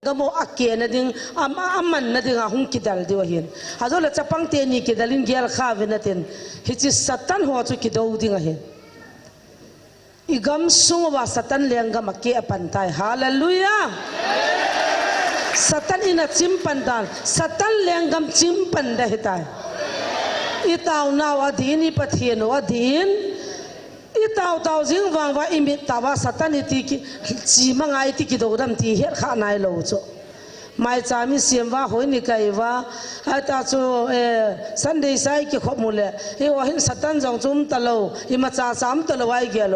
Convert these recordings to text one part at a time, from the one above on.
ก็โมอักเกนดิ่งมันนั่นดิ่งหุ่งกิดลดีวะเห็นฮะโจละจะปังเตนี่กิดลินเกลข้าวินนั่นเองฮิจิสัตันหัวจุกิดเอาดิ่งเห็นอีกำสุงว่าสัตันเลี้ยงกำมักเกอปันไตฮาเลลูยาสัตันอินัดจิมปันตานสัตันเลี้ยงกำจิมปันได้ตายอีตาวนาวอดีนี่ปะเทียนอดีนอีตาวจิงวางว่าอิมิตาวาสัตันอิติกิจีมังไอติกิโดดัมตีเฮข้านายโลโจไม่จามิเสียมว่าหอยนิกายว่าไอตาจูสันเดย์ไซกิขบมุเลเอวหินสัตันจงจุมตะโลอิมาจาสามตะโลไว้เกลโล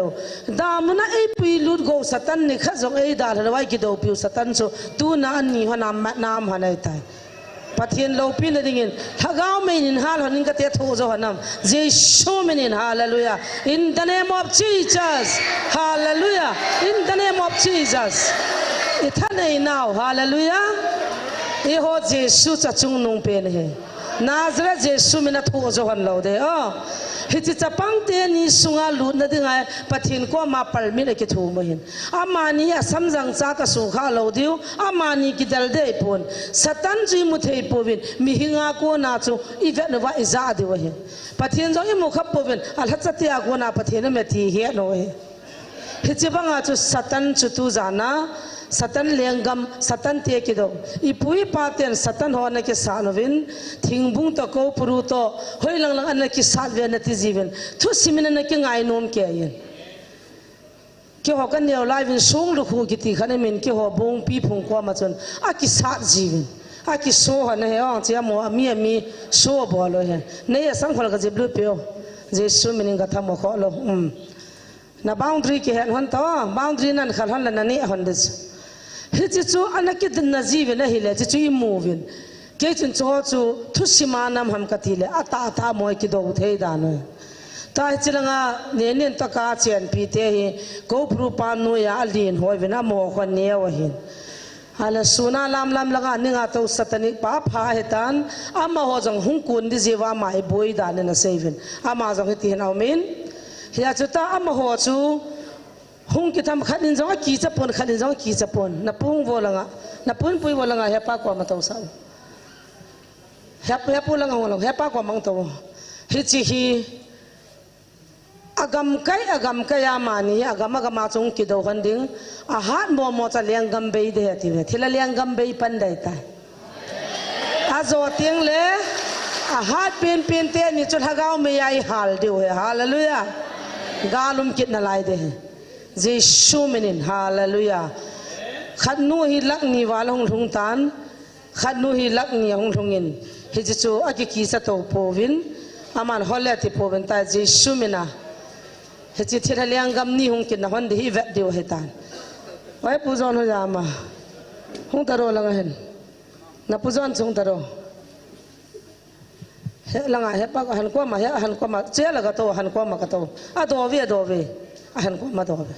ดามุนะไอปีลุดโกสัตันนิขจงไอดาลไว้กิโดปิวสัตันโจตูน่าอันนี้หัวนามหันไอตายปะเทียนโลปีนดิ่งถ้าก้าวไม่นินฮาลหันก็เตะทูโจหันนำเจชูไม่นินฮาเลลูยา in the name of Jesus hallelujah in the name of Jesus อีท่านไอ้นาวฮาเลลูยาอีโหเจสุจะจุงนุ่งเป็นเหนาซาเรตเจสุมินาทูโจหันเราเด้อฮิจิจะปังเตนี่สุงาลุดนั่นดิ่งไงปะเทียนก็มาปลมิเลกิทูมาเห็นอามานีสัมจังจากสุขาเราเดียวอามานีกิดลเดย์ปนสัตันจีมุเทย์ปวินมีหิงาโกนาจูอีเวนว่าอิจาดีวะเห็นปะเทียนจงอิมุขปวินอัลฮัจติอาโกนาปะเทียนเมตีเฮโนเฮฮิจิบังอาจูสัตันจุตูจานาสัตันเลี้ยงกำสัตันเตียกิโดอีปุยปาเตียนสัตันหัวนักสานวินทิ้งบุ้งตะโกปรุโตเฮ้ยลังอันนักสานเวียนติจีวินทุสิมินนักง่ายนมเกียนเกี่ยวกันเนี่ยไลวินส่งลูกหูกิติขันมินเกี่ยวบุ้งปีพุงกว่ามาจนอากิสานจีวินอากิโซ่หันเนี่ยเจ้ามัวมีโซ่บอลเลยเนี่ยสังขารก็จะบลูเปียวเจสุมินก็ทำมาขอลงนะบาวน์ดรีกี่เห็นหันตัวบาวน์ดรีนั่นขันหันแล้วนี่หันดิสฮิจิจูอันนักกิดนาจีวินเฮเลจิจูอิมูวินเกจินจูทุสิมานำหำกติเลอัตามวยกิโดอุเทดานวยตาจิลังเนี่ยตะกาเชียนปีเตหิกูปรูปานุยาลีนหอยวินาโมคนเนียวหินฮัลสุนาลามลังอันนิงาตุสัตนิป้าพาเหตันอามาหัวจังหุงกุนดิจีวามาไอบุยดานนะเซวินอามาจังฮิตินเอามินเฮียจุตาอามาหัวจูหุ่งกิทำขัดนินจงกีจะปนขัดนินจงกีจะปนนับปุ่งวอลังนับปุ่นปุยวอลังเฮปากว่ามาตัวสาวเฮปุลังวอลังเฮปากว่ามังตัวฮิจิฮีอากำไกยามานีอากำมาจงกิดเอาขันดิ้งอาหารโมจะเลี้ยงกำเบยเดียทีเวทีละเลี้ยงกำเบยปันได้ตายอาโจเตียงเล่อาหารเป็นเตนี่จุดฮะก้าวไม่ยายฮัลดิวฮาเลลูยากาลุมกิดนาลายเดเจชูมินินฮาเลลูยาขัดนูฮิลักนีวาลงทุงตันขัดนูฮิลักนีหงทุงินฮิจิจูอากิกีสะโตโปวินอามันฮอลเลติโปวินตาเจชูมินาฮิจิทิเลียงกัมนีหงกินนะฮันดีเวดดิวเฮตันไว้ปูจอนหัวจามาหงตะโรลังเห็นนับปูจอนจงตะโรเฮลังเฮปากหันกว่ามาเฮหันกว่ามาเจ้าละกะโตหันกว่ามากะโตอะโดเวหันกว่ามาโดเว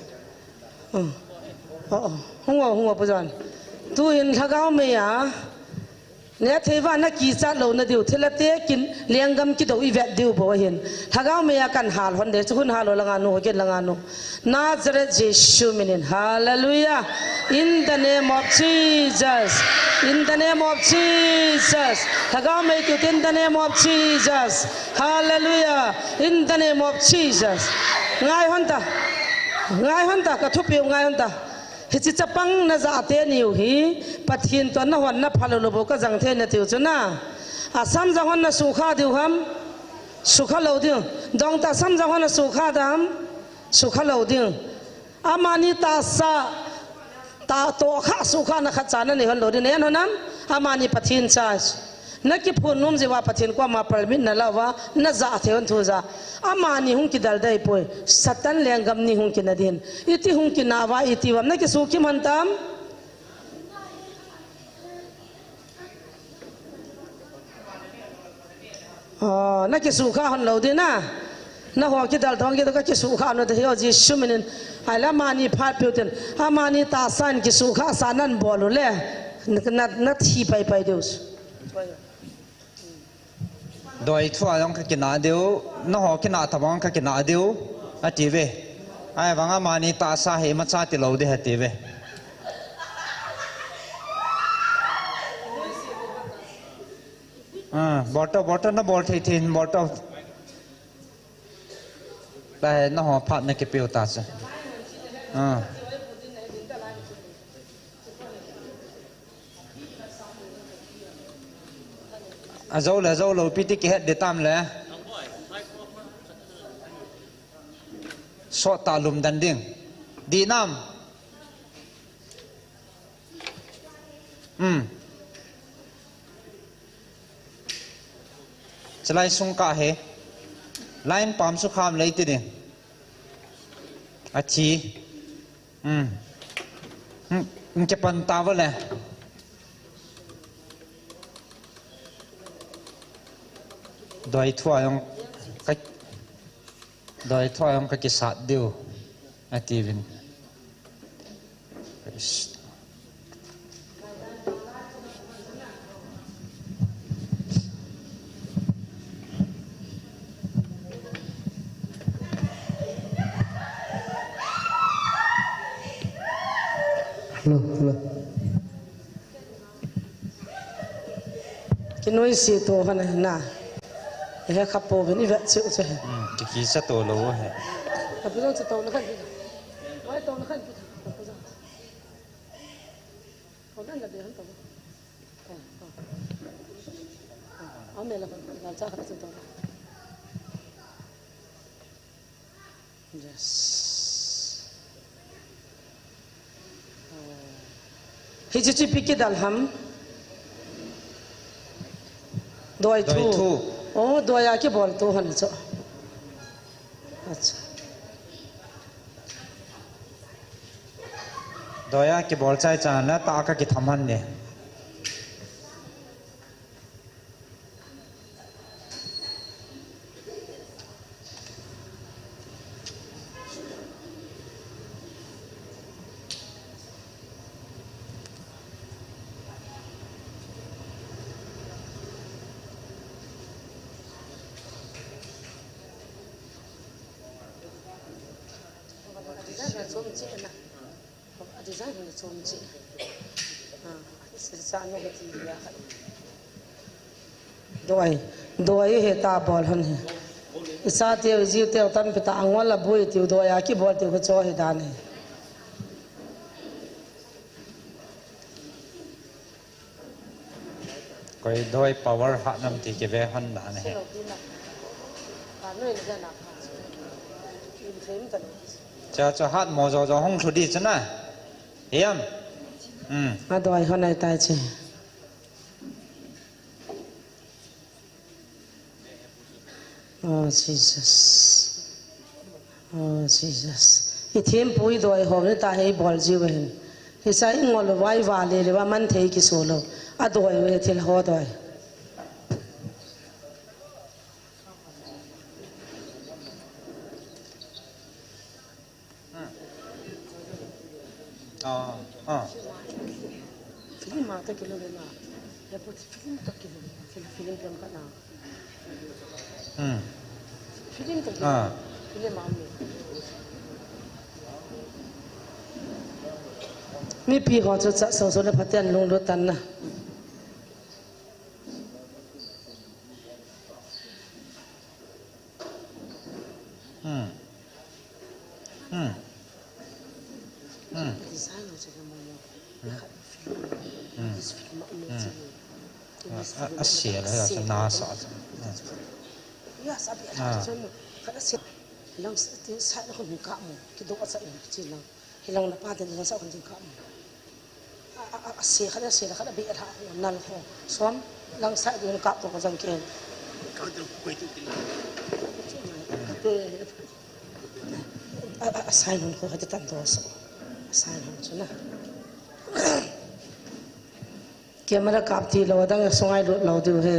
หัวปูจอนตูเห็นถ้าก้าวไม่ยาเนี่ยเทวานักกีฬาเราเนี่ยดิวเทเลเตกินเลี้ยงกำกิดเอาอีเวดดิวบ่เห็นถ้าก้าวไม่ยากันหาลคนเดียวคุณหาลละงานูเกินละงานูนาซาเรตเยซูมินินฮาเลลูยา in the name of Jesus in the name of Jesus ถ้าก้าวไม่กิด in the name of Jesus hallelujah in the name of Jesus ง่ายฮันตากระทุบเปียวง่ายฮันตาฮิจิจะปังน่าจะเตนิวฮีปัทยินตัวน่ะวันน่ะพาลุโบก็จังเทนติวจุน่ะอาสัมจังวันน่ะสุขาดิวฮัมสุขาเหลาดิวดองตาสัมจังวันน่ะสุขาดามสุขาเหลาดิวอามานิตาสะตาโตข้าสุขานะขัดจานะนี่ฮันเหลาดิเนี่ยนั่นน้ำอามานิปัทยินชาชนักกิพูนุ่มจีว่าปัทยินกว่ามาปรมินนั่นละว่าน่าจะเทวันทุจาอามานี่หุ่งกิดได้ป่วยสัตันเลี้ยงกำนี่หุ่งกินนาดินอิติหุ่งกินนาวาอิติวันนักกิสุขิมันตามนักกิสุข้าหันเหลาดินะนักหัวกิดท้องกิดก็กิสุข้าโนเดียวจีชุมินินไอ้ละมานี่พาดเปียวเต็นอามานี่ตาสันกิสุข้าสานันบอลเลยนัดที่ไปเดียวโดยทั่วน้องกินอาเดียวน้องหอกินอาทวังกินอาเดียวอาทิเวไอ้วังอามานีตาสาเหมาชาติเราได้อาทิเว bottle na bol thei bottle tai na ho phat na ke piu ta cha zo lo pi ti ke het de tam le so ta lum dan ding di nam chalai sung ka he line pam su kham lei ti ding achi ke pan ta wa le doi thua yong ka ki sat deu ati vin hello ki noi si to hana na he khapo ben i vet chu che ki sa to lo he ka pu zo to na khan wai to na khan ko dan la de han to ame la ka cha kha to yes hi chi pikit dal ham doi thu doya ke bol to han cho acha doya ke bol chai cha na ta ka ki thaman ne doi he ta bol han he isa te ji te tan pita angwal la boi te doya ki bol te cho he dan he koi doi power ha nam ti ke ve han dan he cha hat mo zo hong thu di chana hiam ma doi han ai tai che oh jesus i them pui doi ho ne ta he bol ji wen hi sai ngol wai wa le wa man thei ki so lo a doi we thil ho doi film ma ta kilo na ya po film ta kilo film plan ka na film ta kilo film ma mi pi ho cho cha so le phatyan long lo tan na design ho cha mo asia la sa na sa ya sa bi ha cha mo kada se lang sa ti sa ko ni ka mo ki do sa in chi lang hilang na pa den lang sa ko ni ka mo se kada bi ha nal ho som lang sa din ka to ko jang ke ka do ko tu ti sai non ko hati tan do sa sai non chuna camera kap ti lo dang songai lo du he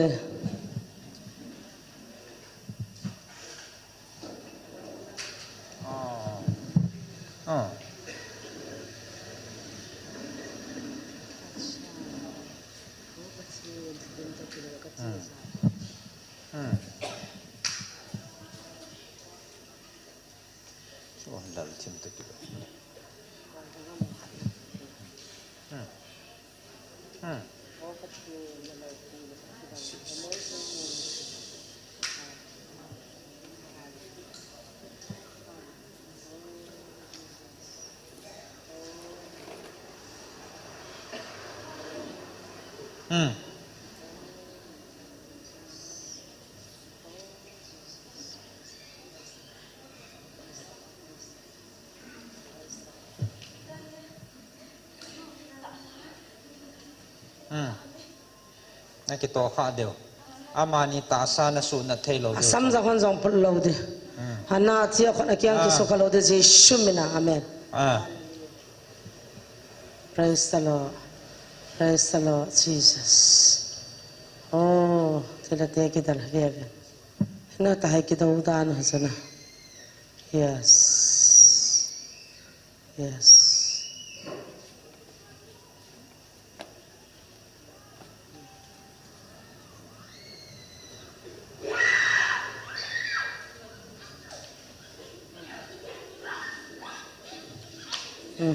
นั่นคือตัวข้าเดียวอามานิตาสานะสุนัทเทโลเดียวสัมจังจงพลโลเดฮันนาเทียคนอักยังกิสุขโลเดเจชุมินะอาเมน Praise the Lord Praise the Lord Jesus Oh tidak dia kita lah lihat ini tahu kita udah sana Yes Yes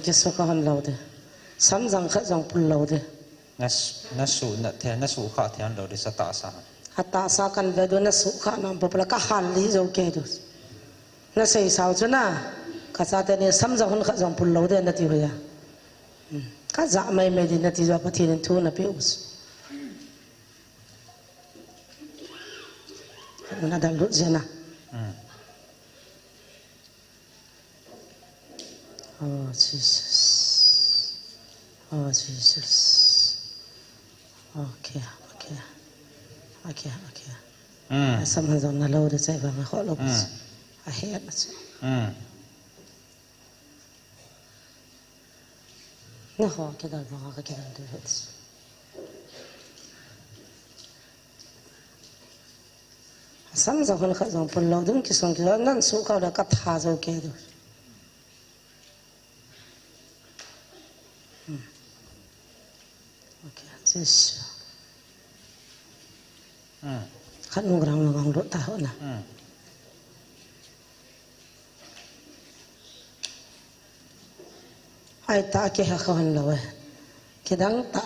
kesukaan lo deh, samjang kajang pun lo deh. Nasu nak teh nasu kah teh lo deh satasa. Hatasa kan bedo nasu kah nampu pula kahal li jauh kedu. Nasai sahaja na, kasate ni samjang hun kajang pun lo deh nanti hoya. Kajak mai mai di nanti jawab patin tu napi us. Mana dah lut jena. Oh Jesus. Oh Jesus. Okay. Sama zon na lo de sai ba ma kho lo. A het na. Na ho ke dal ba ka ke dal de het. Sam zon kha zon pun lo dun ki song ki nan su ka da ka tha zo ke do. Jesus. Kan ngrang duk tahu na. Ai ta ke ha khawan lawa. Kedang ta.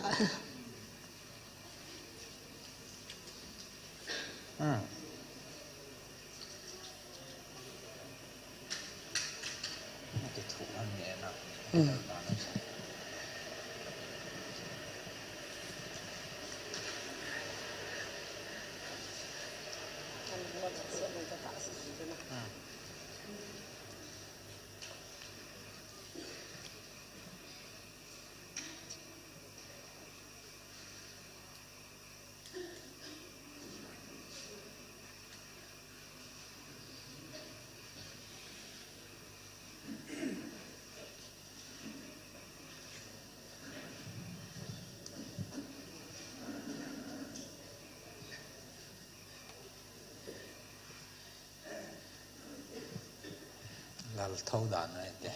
Itu aneh nak. Lal thâu đàn này thế.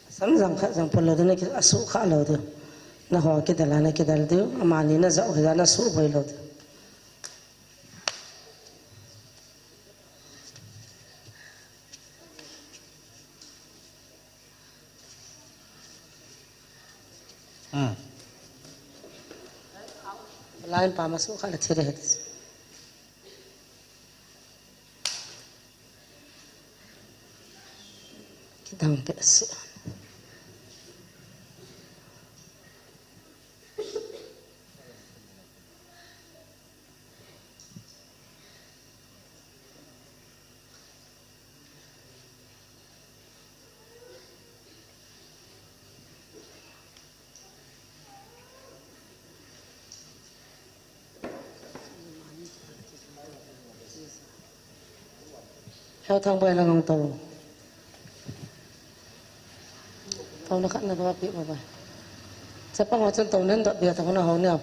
Samjang kha jang pun lo de ne ki asu kha lo de. Na ho ke dala na ke dal de amani na za ho na su boi lo de. Lain pa masuk kha la thire het. Ki dang pe se. Theo thang bay là ngong tàu nó khăn là bao bị mà vậy sẽ bằng vào chân tàu nên đặc biệt thằng nó hầu nhau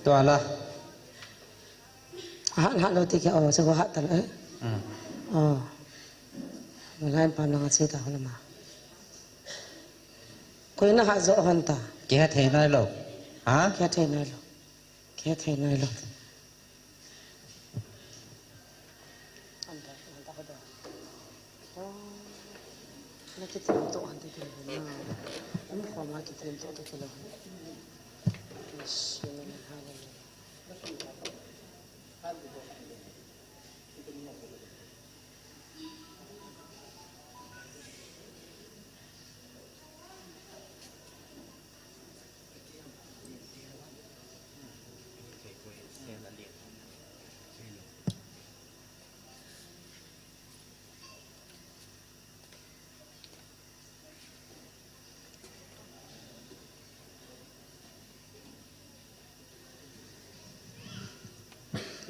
ตัวละหาโลติแกอ๋อจะก็หาตันอ๋อมันให้ปานงสิตาคนมาคุยนะหาโจหันตาแกเทน้อยหรอกฮะแกเทน้อยหรอกแกเทน้อยหรอกอันตาก็ได้อ๋อแล้วคิดถึงตัวอันที่เกิดขึ้นมาผมขอมาคิดถึงตัวที่เกิดขึ้น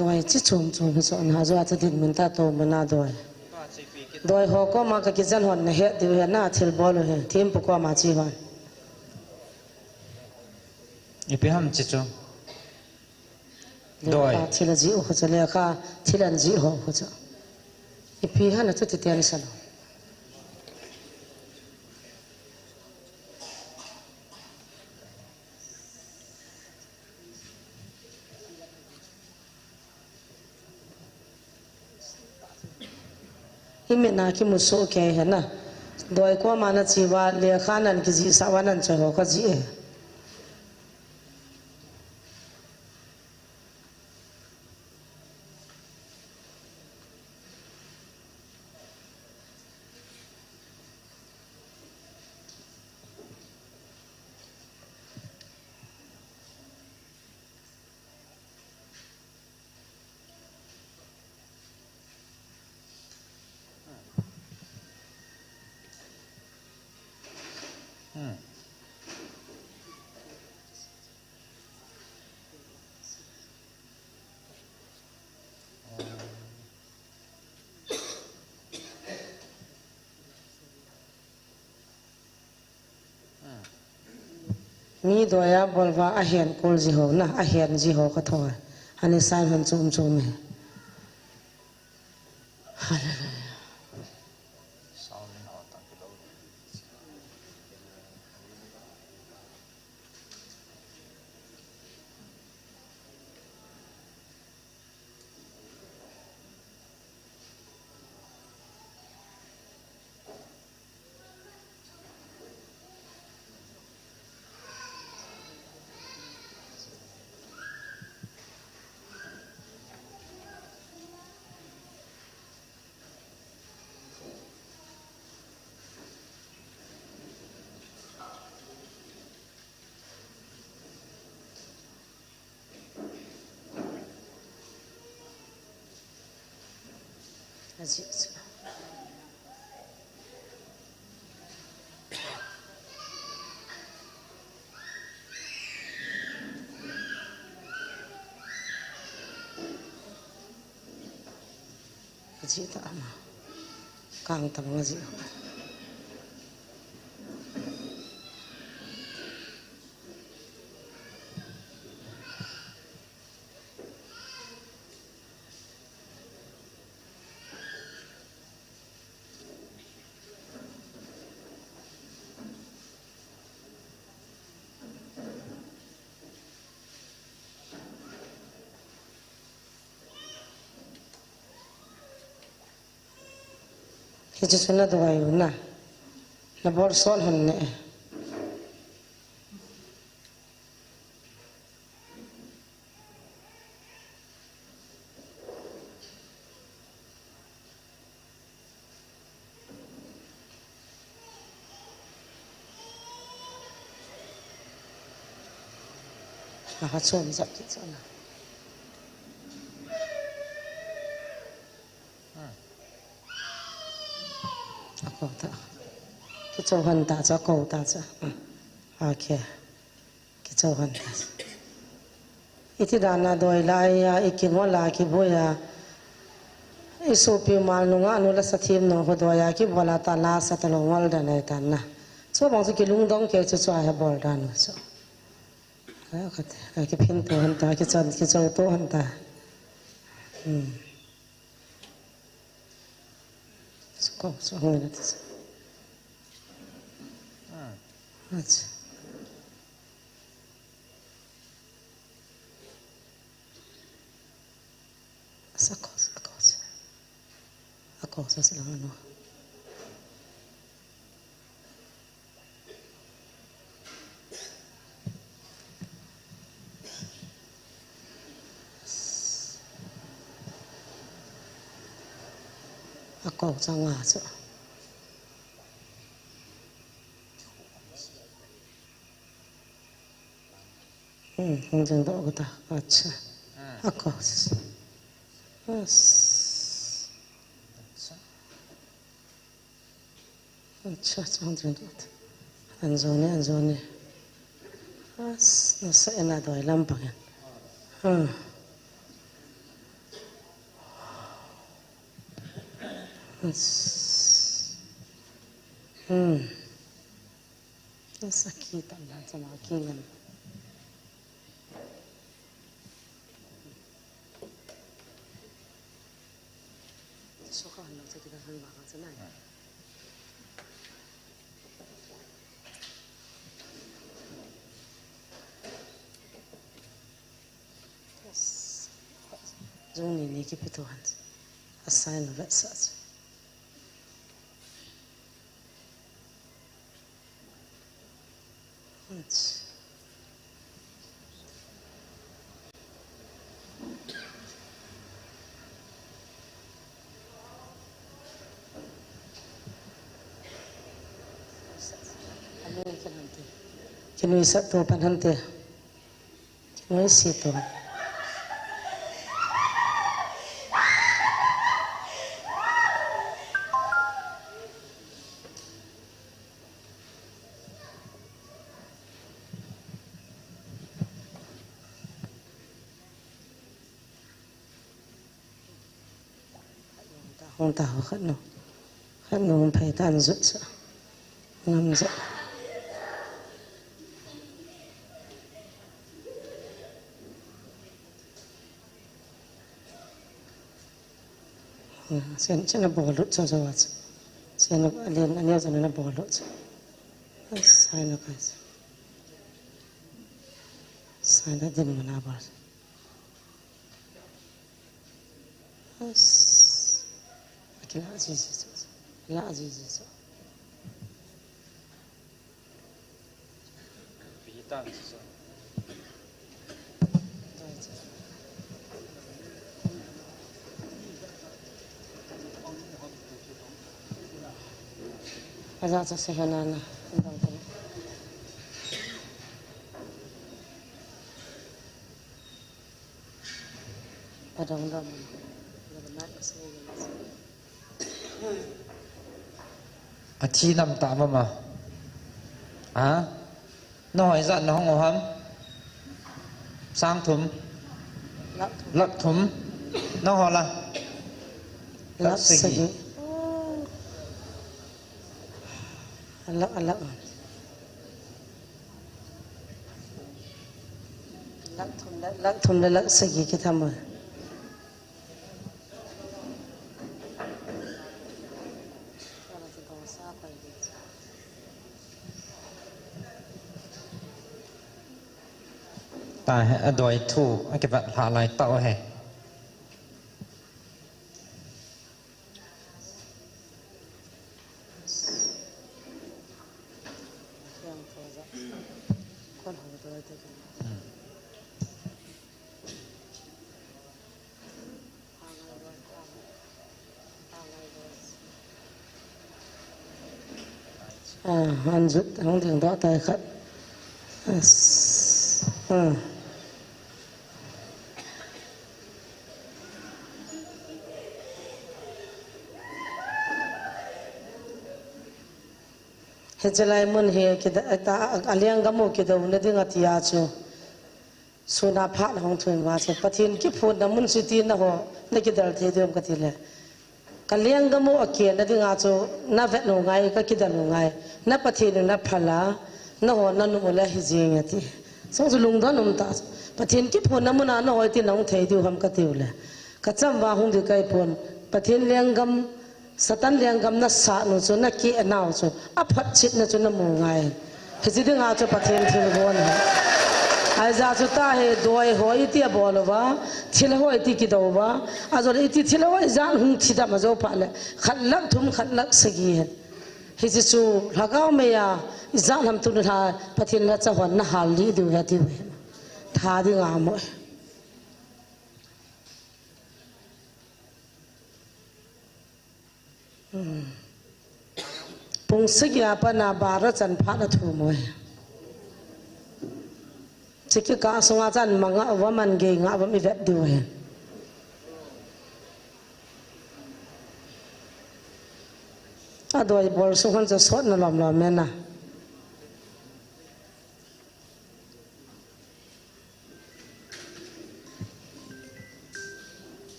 ด้วยจิชมชมสอนหาจว่าจะดินมันตาโตมันน่าด้วยหัวก็มากับกิจหันเหตุที่เห็นหน้าทิลบอลเลยทีมปกว่ามาจีวันอีพีห้ามจิชมด้วยทิลจีโอเขาจะเรียกว่าทิลันจีโอเขาจะอีพีห้านั่นจุดที่อันนี้สละที่มีนาคิมุสุเกเห็นนะโดยก็มาณจีวาเลียขานันกิจิสาวันันจะหัวก็จีมีโดยบอกว่าอาเห็นกุลจีโหนะอาเห็นจีโหก็ถอยอันนี้สายมันจุ่มจุ่มเลยฮาเลลูยาจีตามากางตามมาจีที่จะชนะตัวอยู่นะนับบอลซ้อนหันเนี่ยเขาชมจับที่ชนะกิจวัตรตาจะโกตาจะโอเคกิจวัตรอิทิดานาโดยลายอิกิมวลาคิบุยาอิสุปิมาลนุงานุลสถิมนงขดวายาคิบวลาตาลาสัตลงวัลดานตันนะส่วนบางสิ่งลุงดงเกี่ยวจะช่วยให้บอลดานุส แล้วก็เพิ่นตัวหันตากิจอนกิจโตหันตาสกอสองนาทีCosa se la mano a cosa ngaso hong do ko ta acha a cosa अच्छा चंद्रदूत अंजोने बस नसा एना दoi lampagan nasa kita lang sa mga kingan sukahan lang sa kita hanbakan sa nai Zoni ni kipituhan assign of such Kini satu panhante kini situ Hong tahu kan no pai tan zut sa ngam za sen na bolut sa wat sen na alien anya sa na bolut sai na kas sai na din mana ba لا عزيزي هذا سهلنا padang-padang achi nam ta ma noi za no ngo ham sang thum lak thum no ho la lak segi alak lak thum lak segi kita ma ta hai doi thu cái bạn hạ lại tao hay han rút không thường đó tay khất Hecalai mun he kita ta aliang gamu kita una dinga tia chu suna pha hong thun wa che pathin ki phun na mun suti na ho na ki dal the dem ka thile kaliang gamu ake na dinga chu na vet no ngai ka ki dal no ngai na pathin na phala na ho na nu la hi jing ati สองลุงดอนมตาปะเทนกิพนน้ำมันน้อยที่น้องไทยดิวทำกระติวเลยกระจำว่าหงดีไกพนปะเทนเลี้ยงกำสตันเลี้ยงกำนัสสานุจนักกี้นาวจุอภัดชิดนะจุนมูไงเฮจิดึงอาจุปะเทนทิลบวนไอ้จ้าจุตาเฮดวยหัวอิติบอลวะทิลหัวอิติกิดาวะอาจุอิติทิลหัวจานหงทิดามาโจพาเลยขัดลักทุ่มขัดลักสกีเฮเฮจิจูลักเอาเมียจานทำตุนทาปะเทนละจะหัวน่าฮัลลีดูเฮติวท่าดึงอามวยปุงสิกยาปนาบาระจันพาดถูมวยสิกกาสงอาจันมังะว่ามันเกงะว่ามีเวดด้วยถ้าโดยบอลสุขันจะสดนลอมแม่นะ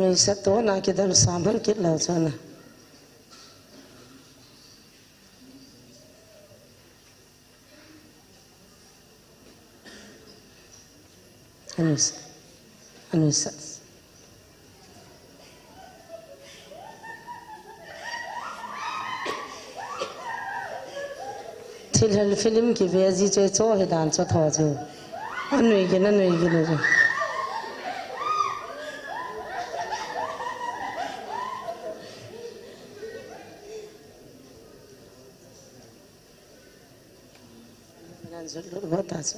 มีสัตว์ตัวน่าคิดว่าสามพันกิโลเท่านั้นอันนี้สัตว์ที่เห็นฟิล์มกี่เวจีเจ้าโจ้เห็นด่านโจ้ทอจูอันนี้กินเลยBatas.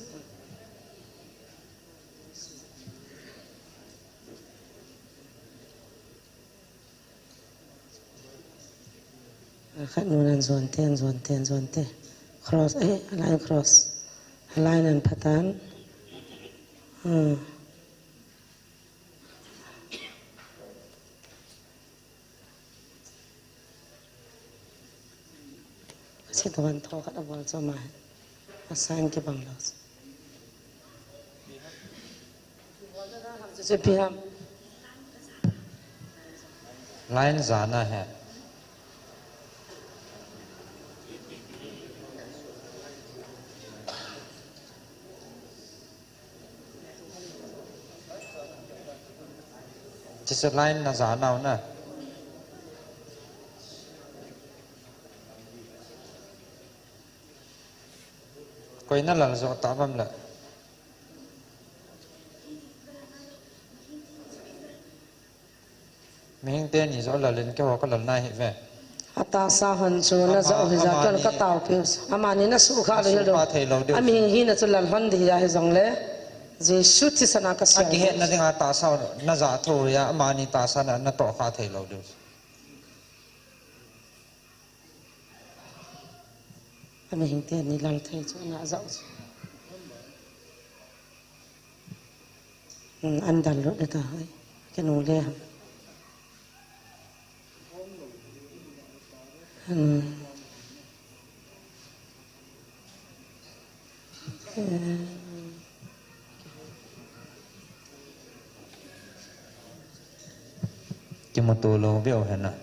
Kanunan zonte. Cross, line cross. Line and pattern. Kasi tuwan to kada bol so ma. Assign के बंगलास जैसे भी हम लाइन जाना है जैसे लाइन ना जाना हो ना कोई ना लल जो ताबम ल मिंग ते नि जो ललिन के हो को ललना है वे आता साहन जो ना जो हिजा कल का ताव के अमानी ना सुखा ले दो अमिंग ही ना जो ललहन दिया है जंगले जे शुति सना का से के ना दिंगा तासा ना जा थो या अमानी तासा ना तो खा थे लो दो Kami hingti ni lang thay cho na zau andal lo de ta hai ke no le cái một tô lô biểu hiện à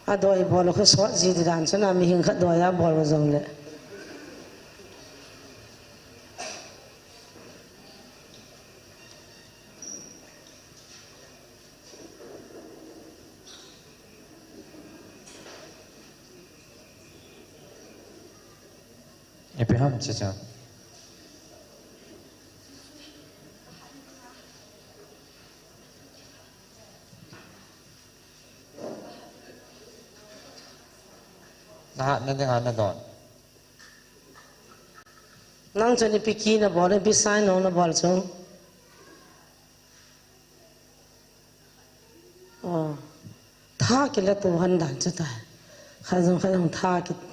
Adoi bol ko so ji di dan chana mi hing khat doya bol ko jong le ये पे हम चचा nah nanti ngana don nang chani piki na bol bi sign no na bol so tha ki la to han dan chu ta khajong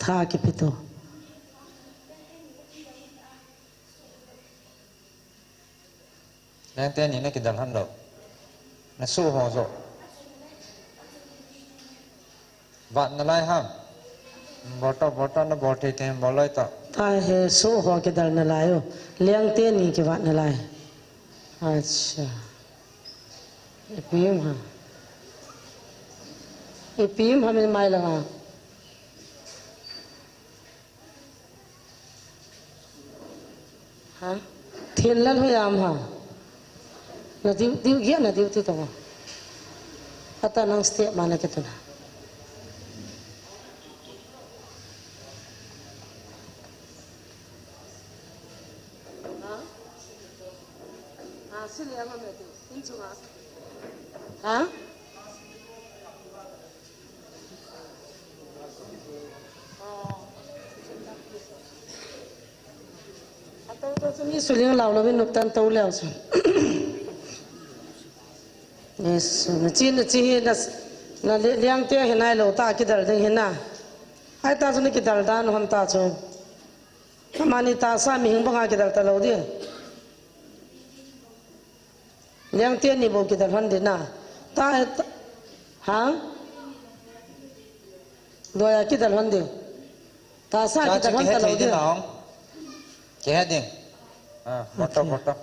tha ki pito Nang te ni na ki dal han lo na su ho zo Wat na lai ham bota na bote te bolai ta ta he so ho ke dal na lai yo liang te ni ke wat na lai acha epim ha me mai la ha thiên lan ho yam ha na diu gia na diu tu to ata nang step mana ke tu na ha to ni suling law lo bin nuktan to lew so yes na chi na liang te hinai lo ta ki dal ding hina ai ta so ni ki dal dan hom ta so mani ta sa mi hing banga ki dal ta lo di liang te ni bo ki dal han de na ta ha doya ki dal han de ta sa ki dal han ta lo di ke ha ding bota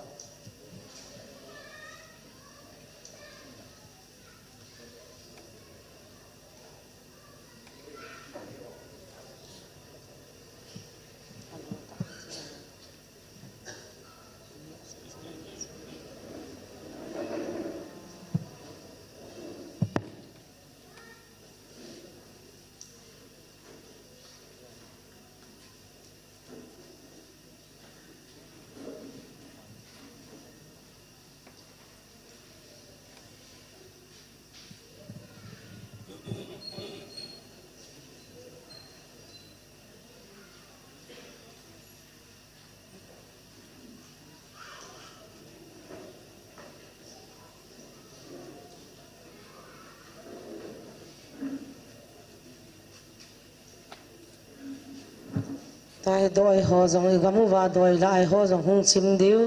tai doi ho jong I gamu wa doi lai ho jong hung chim diu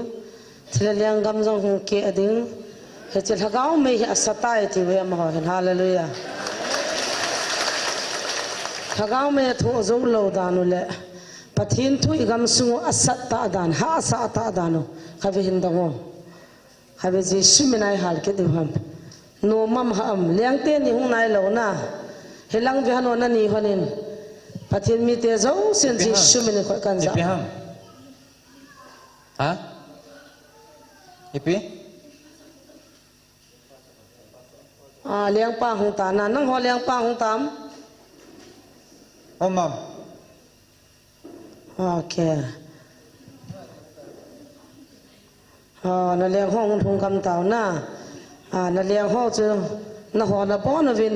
thil liang gam jong hung ke ading he chil hagau me hi asatai ti we ma ho hallelujah hagau me tho zo lo danu le pathin thu I gam su asat ta dan ha sa ta danu khabe hin dango khabe ji suminai hal ke du ham no mam ham liang te ni hung nai lo na helang ve hano na ni honin pathin mi te zo sen ji sumin ko kan za ha ipi liang pa hung ta na nang ho liang pa hung tam mam okay na liang ho hung kam tao na na liang ho chu na ho na po na vin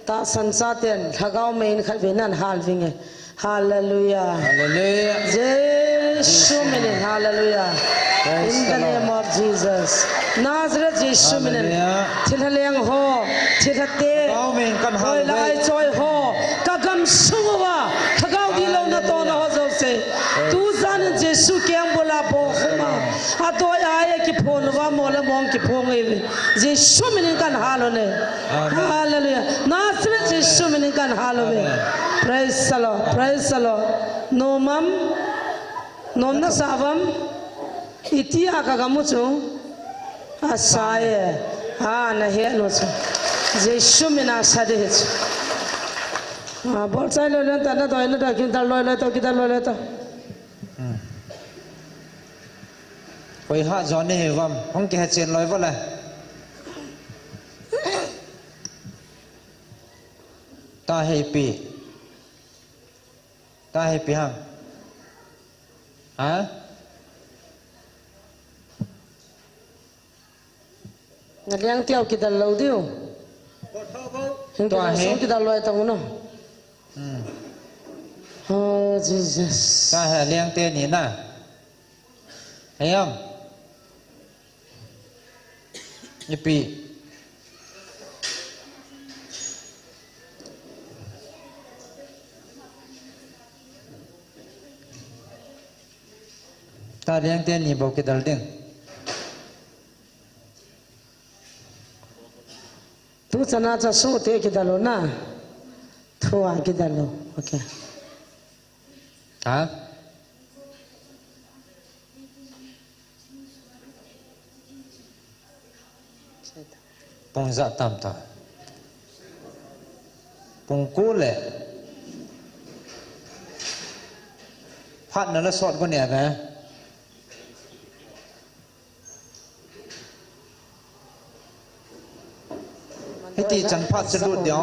ta san sa ten thagau main khat venan hal vinge hallelujah Jesus mene hallelujah in the name of Jesus Nazareth Jesus mene thil liang ho thil te hoi lai choi ho ka gam suwa thagau di lo na to na ho zo se tu zan Jesus kyang bola bo khuma atoi aye ki phon wa mola mong ki phong e Jesus mene kan halone hallelujah Nazareth Jesus mene kan halone praise the Lord nomam nomna savam itia ka gamu chu asaye na he no chu Jesus mena sade he bol chai lo ta na doi na da kin dal lo to ki dal lo to koi ha jone he wam hong ke ha chen loi wala ta he pi ham ha na liang tiao ki dal lo diu to he ki dal lo ta no oh Jesus ta ha liang te ni na เฮียมนี่ปีตาเลี้ยงเตียนนี่บอกกิดอะไรtu chana cha so te kidalo na thua kidalo okay ฮะปงจะตามตาปงกูเลยพัดนั่นละสอดกันเนี่ยไหมให้ตีจันพัดจะดูดเดียว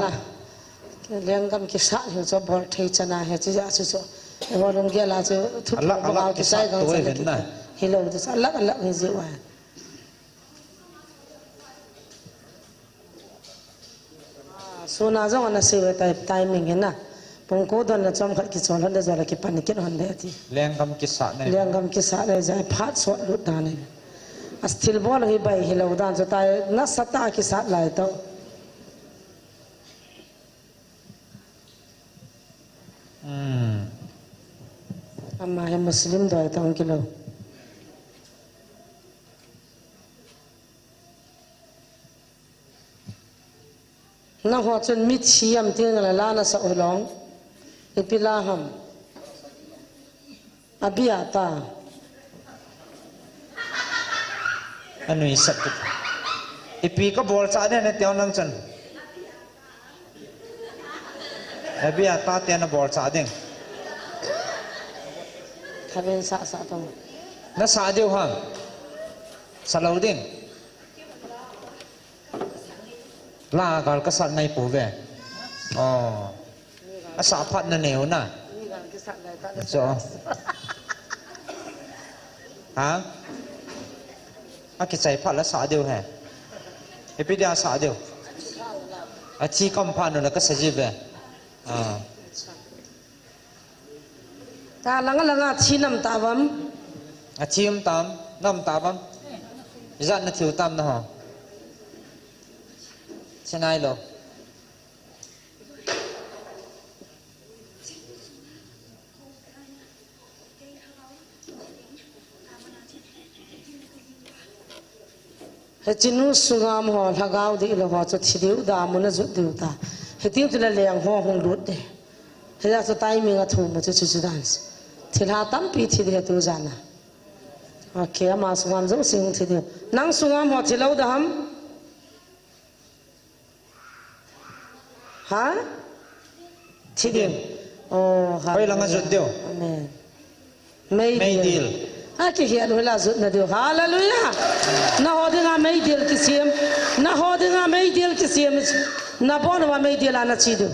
เลี้ยงกำกิสะอยู่จะบอลเทชนะเฮจิจะสุสุเอวลงเกลาจะทุกคนเอากิสะกันจะกินฮิโลจะสัลลักลักฮิจิวะส่วนอาจจะวันนี้เวลาไทมิ่งเห็นนะปงโคดอนละจอมขัดกิจวันละจะละกิปันกินหันเดียทีเลี้ยงกำกิสะเนี่ยเลี้ยงกำกิสะเลยจะพัดสวดลุดดานเลยสติลบอลให้ใบฮิโลดานจะตายนักสัตตากิสะไหลเต้าอามาให้มุสลิมด้วยตั้งกิโลน่าหัวจนมิดเชียมที่นั่นแหละล้านสักอุลองอิปิลาหัมอบิอาตาอันนี้สักอีปีก็บอลซาเนี่ยในเตียวนั่งจันอบิอาตาเตียนบอลซาเด้งถ้าเป็นสะสะตรงน่าสาเดียวฮะสลาวเด้งลากาลกษัตริย์ในปูเวอ๋ออาสาพัดนั่นเหนียวน่ะจ้ะฮะอากิจใจพัดแล้วสาเดียวแฮะเอพิเดียสาเดียวอาชีคำพันนั่นก็สจีเวตาลังชีน้ำตาบัมอาชีมตามน้ำตาบัมยันนัทธิวตามนะฮะใช่ไหมล่ะเฮจินุสุงามหัวทักเอาดีละหัวจุดที่เดียวดามุนจุดเดียวตาเฮติวจะเลี้ยงหัวหงดุดเดเฮจะจะตายมีกระทุ่มจะจุดดันส์ที่หาตั้มปีที่เดียวตัวจานะโอเคมาสุงามจุดสิ่งที่เดียวนั่งสุงามหัวที่เราดามฮะที่เดียวโอ้ฮะไปหลังจุดเดียวไม่ดีลอาคิดเห็นเวลาจุดนั่นเดียวฮาเลลูยาน่าหอดึงไม่ดีลกิเซียมน่าหอดึงไม่ดีลกิเซียมน่าบอนว่าไม่ดีลานาชีดู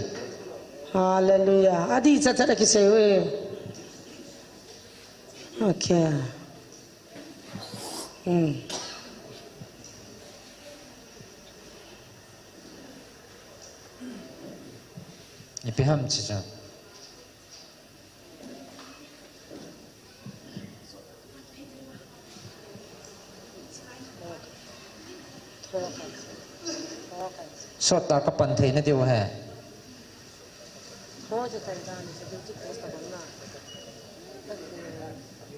ฮาเลลูยาอดีตจะจะกิเซียเวโอเคนี่พี่ห้ามชิจาสอดตากับปันเทนเดียวแฮ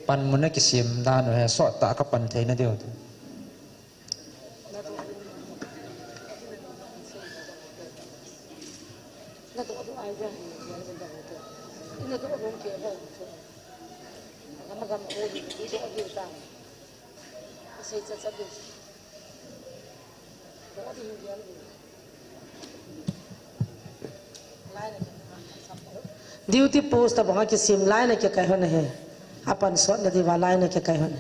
ปันมุนกิสิมดานแฮสอดตากับปันเทนเดียวดิวที่โพสต์บอกว่าคิดซิมไลน์เนี่ยแกใครคนเนี่ยอาปันสวดเนี่ยที่ว่าไลน์เนี่ยแกใครคน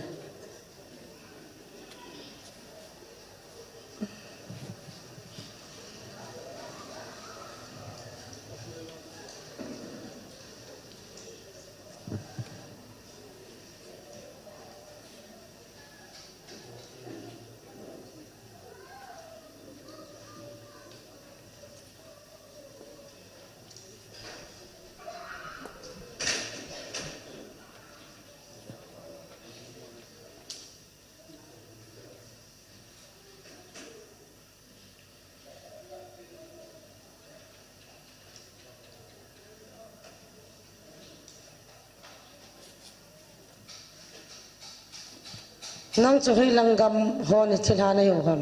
nang chu hi langam hon thina na yo ham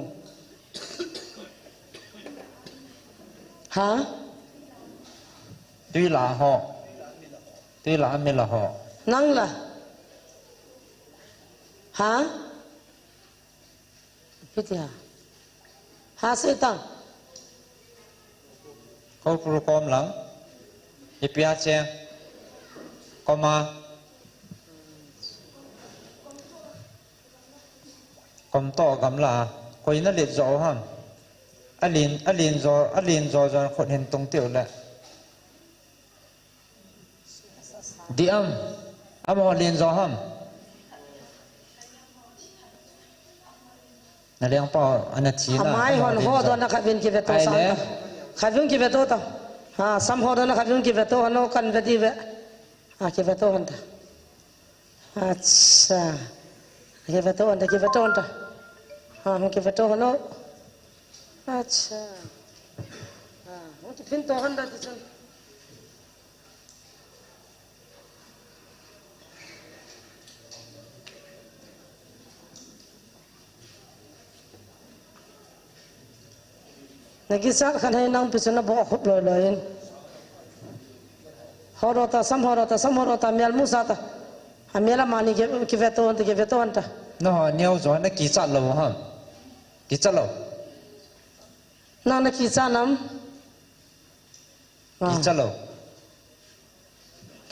ha tuy là họ tuy là mình là họ nang la ha pitia ha se tang câu câu com lắm ipia chen coma com to gam là coi nó liệt rõ hả alin do khôn hình tung tiểu lại đi âm họ liền do hả nè liang po anh chị là mai hon ho do na khavin ki veto sa khavin ki veto ta ha sam ho do na khavin ki veto no kan vedi ve ha ki veto hon ta acha ki veto hon ta ha ki veto hon no acha ha ho ki pin to hon da ti chun nagisat khan hai nang pichana bo khop loi loin horota samhorota mel musa ta amela mani ki veto anta nó nhiều rồi nó kỳ chặt lâu hả kỳ chặt lâu na ki cha nam kỳ chặt lâu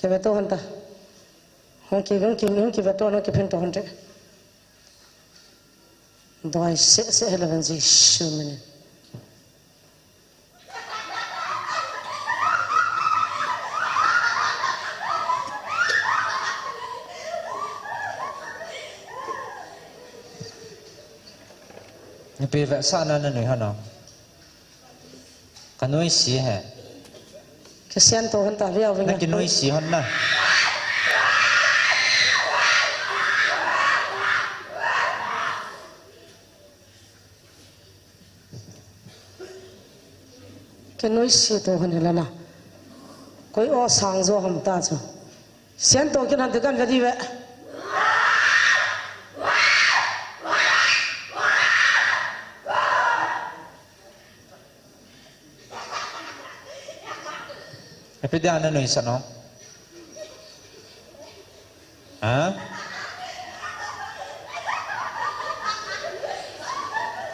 ki veto anta hon ki veto no ki phin to ante doi se eleven ji shumene bị vẽ sa nan nữa hả nó cái nuôi xí hả cái sen to hơn ta riau với cái nuôi xí hơn nè cái nuôi xí to hơn là na coi ô sang zo ham ta cho sen to cái nan cái gì vậy Tapi dia ana nulis ano? Ha?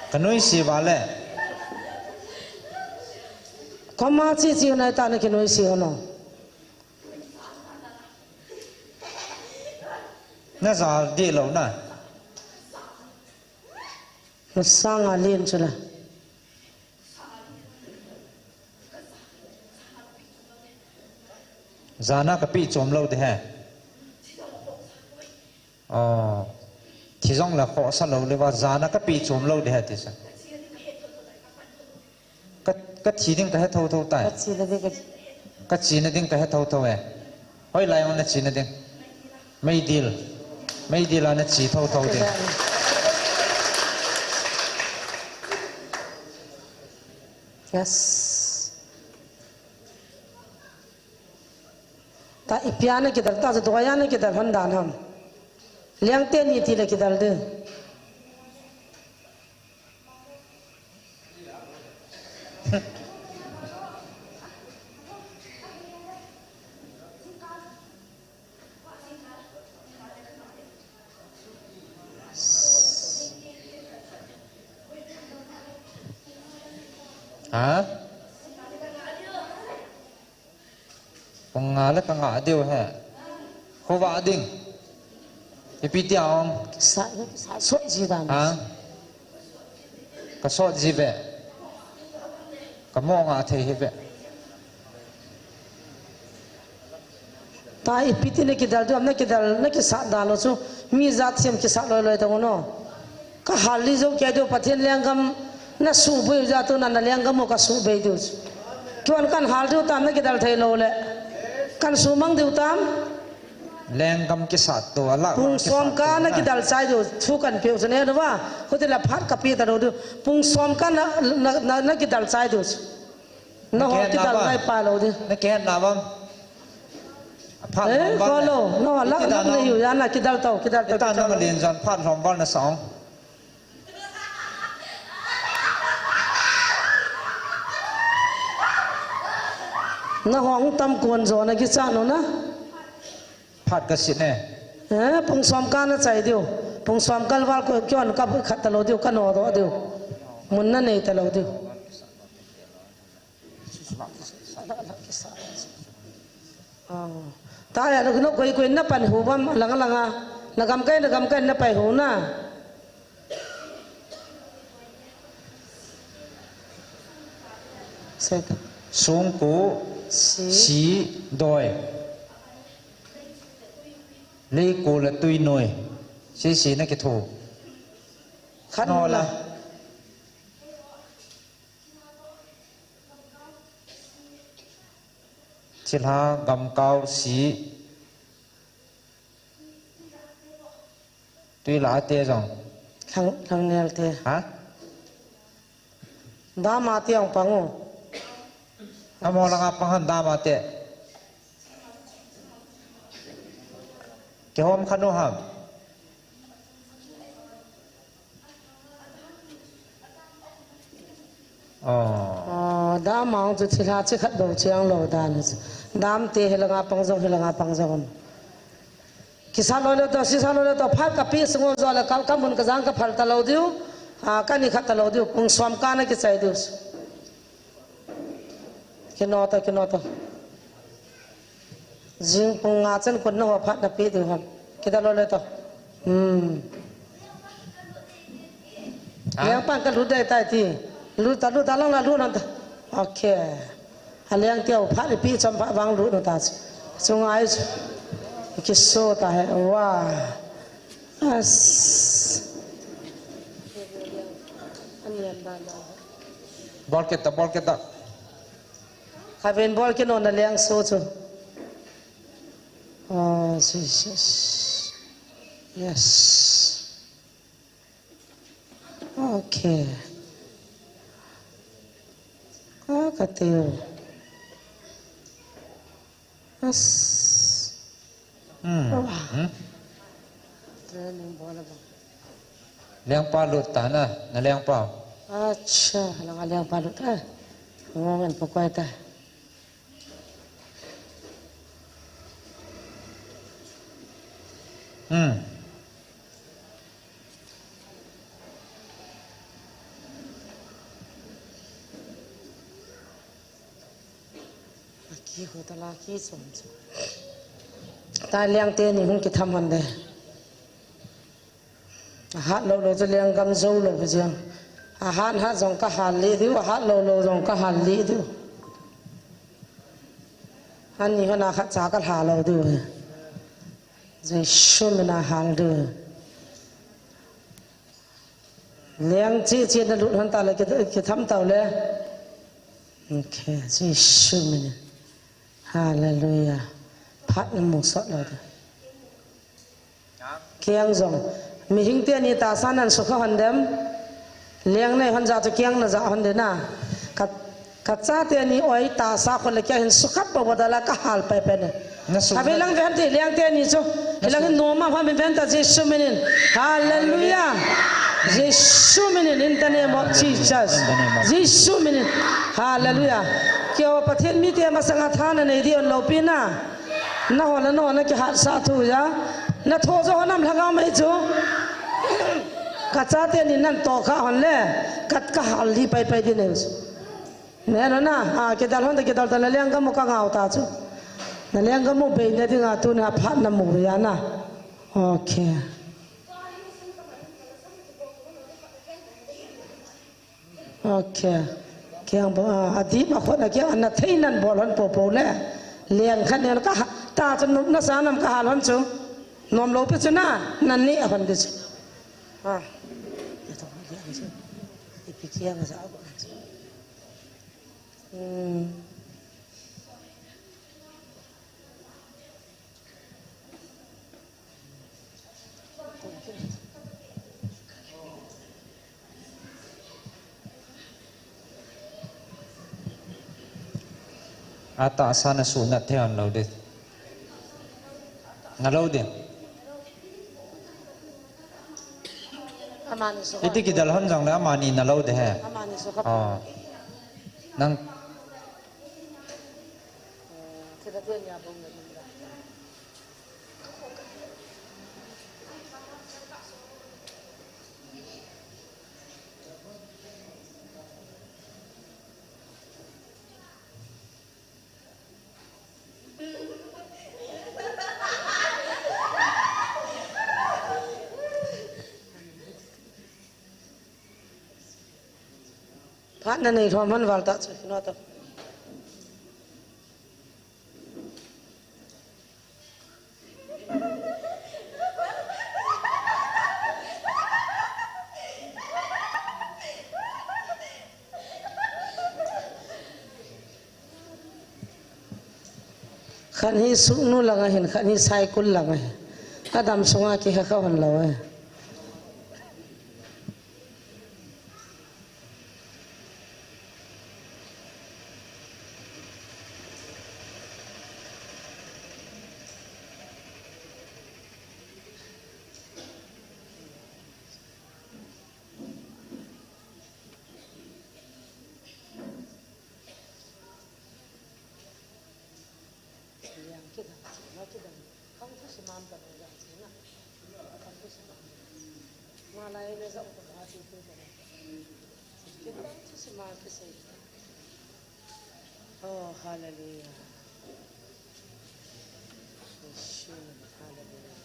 Kanui si wale. Kama chi na ta na kinoi si ono. Na za di lo na. Nó sang alin chula. Zana kapi chom lo de ha. Thì dòng là khó sa lo le wa zana kapi chom lo de ha ti sa. Ka chi ding ka thâu thâu tai. Ka chi na ding ka thâu thâu e. Hoi lai on na chi na ding. Mai deal la na chi thâu thâu de. Yes. Ta ipiana ki dal ta zo doyana ki dal handan ham liang ten ni ti la ki dal de Hả? Pengala kanga dia ha. Ko wa ding. Ipi dia om. sa so ji dan Ha? Ka so ji ve. Ka mo nga thei he ve. ta ipiti ne ki dal do amna ki dal na ki sa dalo chu mi zat sem ki sa lo lo ta no ka hali zo ke do pathen liangam na su bu ja to na liangam mo ka su be do kyon kan hal do ta na ki dal thei lo le kan sumang diu tam Leng kam ki sat to ala. pung som ka na ki dal sai do thu kan pe so ne do wa ko te la phat ka pi ta do pung som ka na ki dal sai do na ho ki dal nai pa lo de Na ke na bam. พาดหอมบ้าน follow no lak ni yu ya na kidal tau ตานังเรียนจันพาดหอมบ้านนะ2na hong tam kon zo na ki cha no na พาดกระสินแน่ pung som ka na chai diu pung som kal wal ko kyon ka khat ta lo diu ka no do diu mun na nei ta lo diu ta ya no koi koi na pan hu bam lang na gam kai na pai hu na sai ta สูงกูสีดอยลีกูละตุยหน่วยสีนักกิโท khat no la ชิลากำเกาสีตุยหลาเตะจัง thang nel te ฮะ da ma tiang pangu อามอลังอาปังหันดามาเตะเกี่ยวมขันโนหามda ma ju thila che khat do chiang lo da na dam te helanga pangjong ki sa lo to si sa lo to phat ka pi sngo zo la kal kam mun ka jang ka phal ta lo diu ka ni khat ta lo diu pung swam ka na ki chai diu Kinoto jing pung nga chen kon no phat na pi du ham kita lo le to yang pan ka lu dai tai ti lu ta lang la lu nan ta okay aliang tiao phat pi cham pha wang lu no ta chung ai ki so ta hai wa as anian ba na ball kita Khaben ball ke no na liang so chu oh Jesus yes okay ka teo as training ball ba เลี้ยงปลาหลุดตานะเลี้ยงปลา acha lang liang pa lut ngongan pa kwai ta ki ho ta la ki som ta liang te ni hung ki tham han de hat lo cho liang gam zo lo ba jiang hat jong ka han li diu hat lo jong ka han li diu han ni hana khat cha ka ha lo diu zai shum na hal diu liang chi na lu han ta la ki tham tau le okay zai shum na hallelujah phat na mu so lo diu kiang jong mi hing te ni ta sanan su kha han dem liang nei han ja cha kiang na ja han de na ka cha te ni oi ta sa khon le kya hin su khat ba badala ka hal pe pe ne abe lang ven te liang te ni chu lang no ma pha me ven ta jesu menin hallelujah jesu menin in the name of Jesus jesu menin hallelujah kyo pathen mi te ma sanga thana nei di on lo pi na ho la no na ki hat sa thu ya na tho zo nam langa mai chu ka cha te ni nan to kha hon le kat ka hal li pai pai di ne ne no na ke dal hon ke dal ta liang ga mo ka ngau ta chu na liang ga mo be ne di nga tu na phat na mu ya na okay okay kyang ba adi ma khon na kyang na thei nan bol hon po le liang khan ne ka ta chu na sa nam ka hal hon chu nom lo pe chu na nan ni a hon de chu to ya chu e pi kia ma sa ba ata sana sunat thean lo de na lo ding amani so iti kidal hon jang na mani na lo de he amani so ka nang tira dia nya bong na ding Pak na nei thoman wal ta chu no ta khan hi su nu langa hin khan hi cycle langa adam sunga ki ha ka hon lawa Oh, hallelujah. Hallelujah.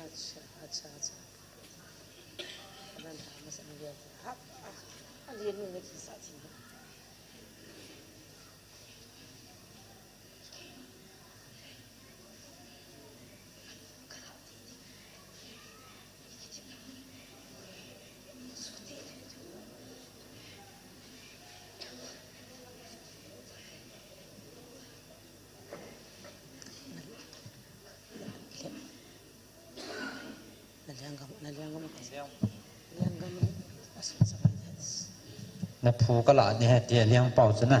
Acha. Anan mas aniya. Aliyan ni kisah sini. na phu ka la ni he ti liang pau chu na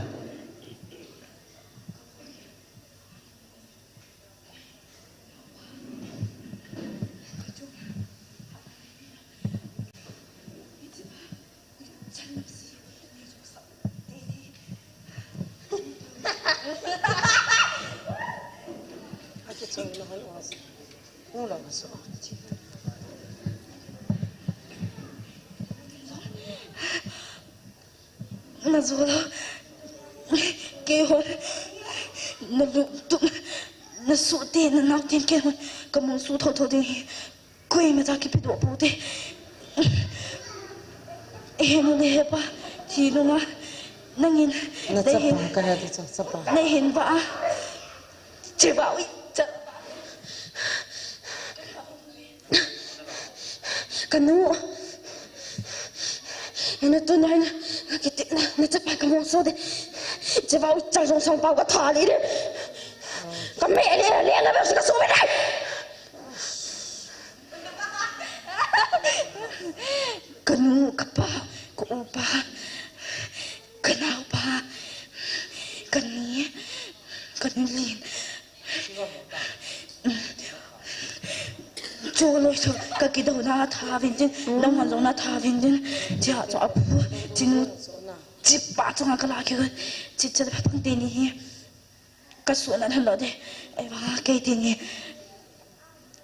na zola ke hon na lu tu na su te na na ten ke hon ka mon su tho de koi ma ta ki pi do pu de e no le pa ti no na nangin na chapa ka ha ta chapa na hin ba che ba wi cha kanu ina tu na kita na cepat kamu sudah jawab jangan sampai kau thali deh kami ini lihat apa suka suami deh kanu kapa ku upa kenapa kani kanilin Cholo itu kaki dah nak thawin jen, lamhan zona thawin jen, dia tu apa jinu cipat zona kelaki kan, cicat apa tini, kasuanan hendak deh, wah kayak tini,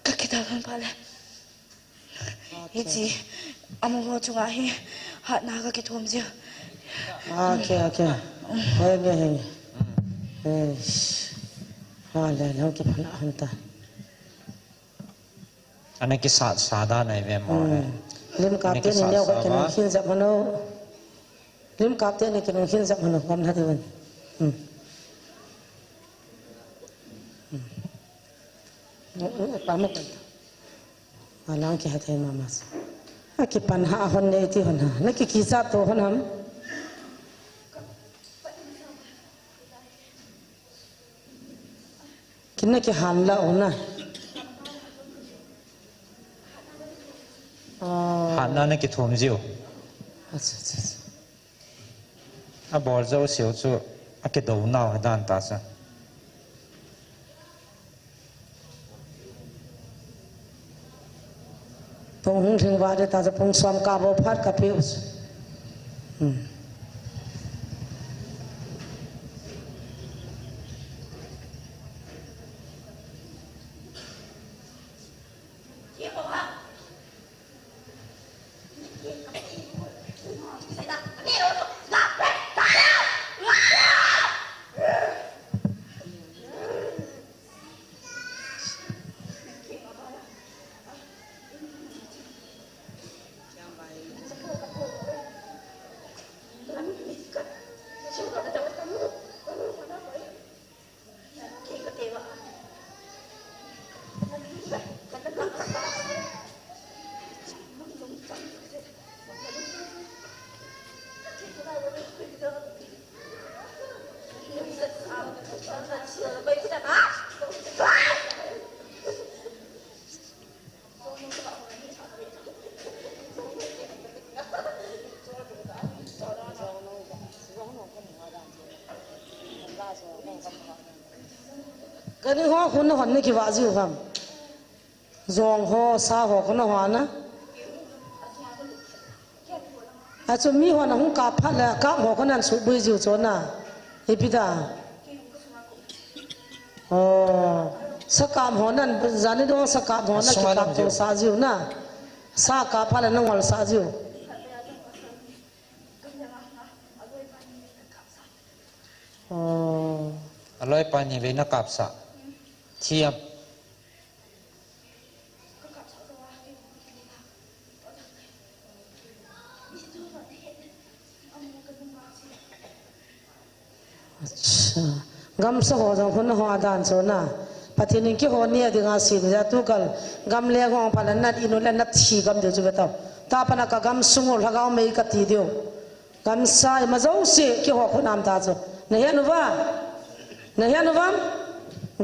kaki dah kan pala, ini amu cuma he, hat naga kita omzia. Okay, hei, halal, hau kita nak hantar. Anak kisah sada na ibe mo lim kapten ni yaw ka kinong hinzap mano lim kapten ni kinong hinzap mano kam na tuan pamuk alang ki hatay mamas aki panha hon ne ti hon ha naki kisah to hon ham kinna ki hanla ona hana na ki thum jiu a bor zo siu chu a ke do naw dan ta sa พงหงถึงว่าได้ตาจะพงซ้อมกาบ่พัดกับผิวก็นี่ฮอคุณหอนนี่กี่ว่าจิวครับจองฮอซาฮอคุณหอนะอาจจะมีฮอนะหุกาพัดแล้วกะฮอคนนั้นสุบุยจิวโซนะเอปิดาอ๋อสกามฮอนั้นจานิดงสกามฮอนะกี่กะโตซาจิวนะซากะพัดแล้วนงวลซาจิวอ๋ออร่อยปานนี้เลยนะกับสะเทียมกำสะหอจังคนหัวด่านโซน่ะปฏินิกิหัวเนี่ยดึงอาศินจะตุกัลกำเลี้ยงของพันนัดอินุเลนัดชีกำเดียวจุดเท่าตาปนักกำสุงหลักเอาไม่กัดทีเดียวกำสายมาเจ้าเสียกิหัวคนน้ำตาโซเนี่ยนุว่าเนี่ยนุว่า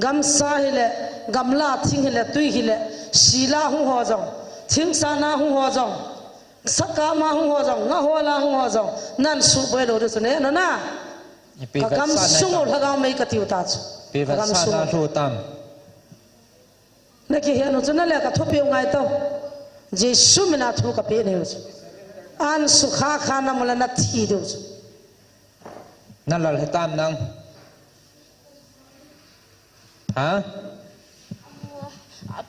กำสายเหละกำลาทิ้งเหละตุยเหละศิลาหงหัวจังทิ้งสานาหงหัวจังสกามาหงหัวจังงาหัวลาหงหัวจังนั่นสุบไปโดดสุเนี่ยนะกำสุงหลักเอาไม่กัดทีอุตาโซปีวัชนาทูตามนักเรียนอุจนาเล่กับทุบยังไงตัวเจสุมินาทุกับเพื่อนอยู่อันสุขาขานามุลนัดที่ดูนั่นเราให้ตามนังฮะ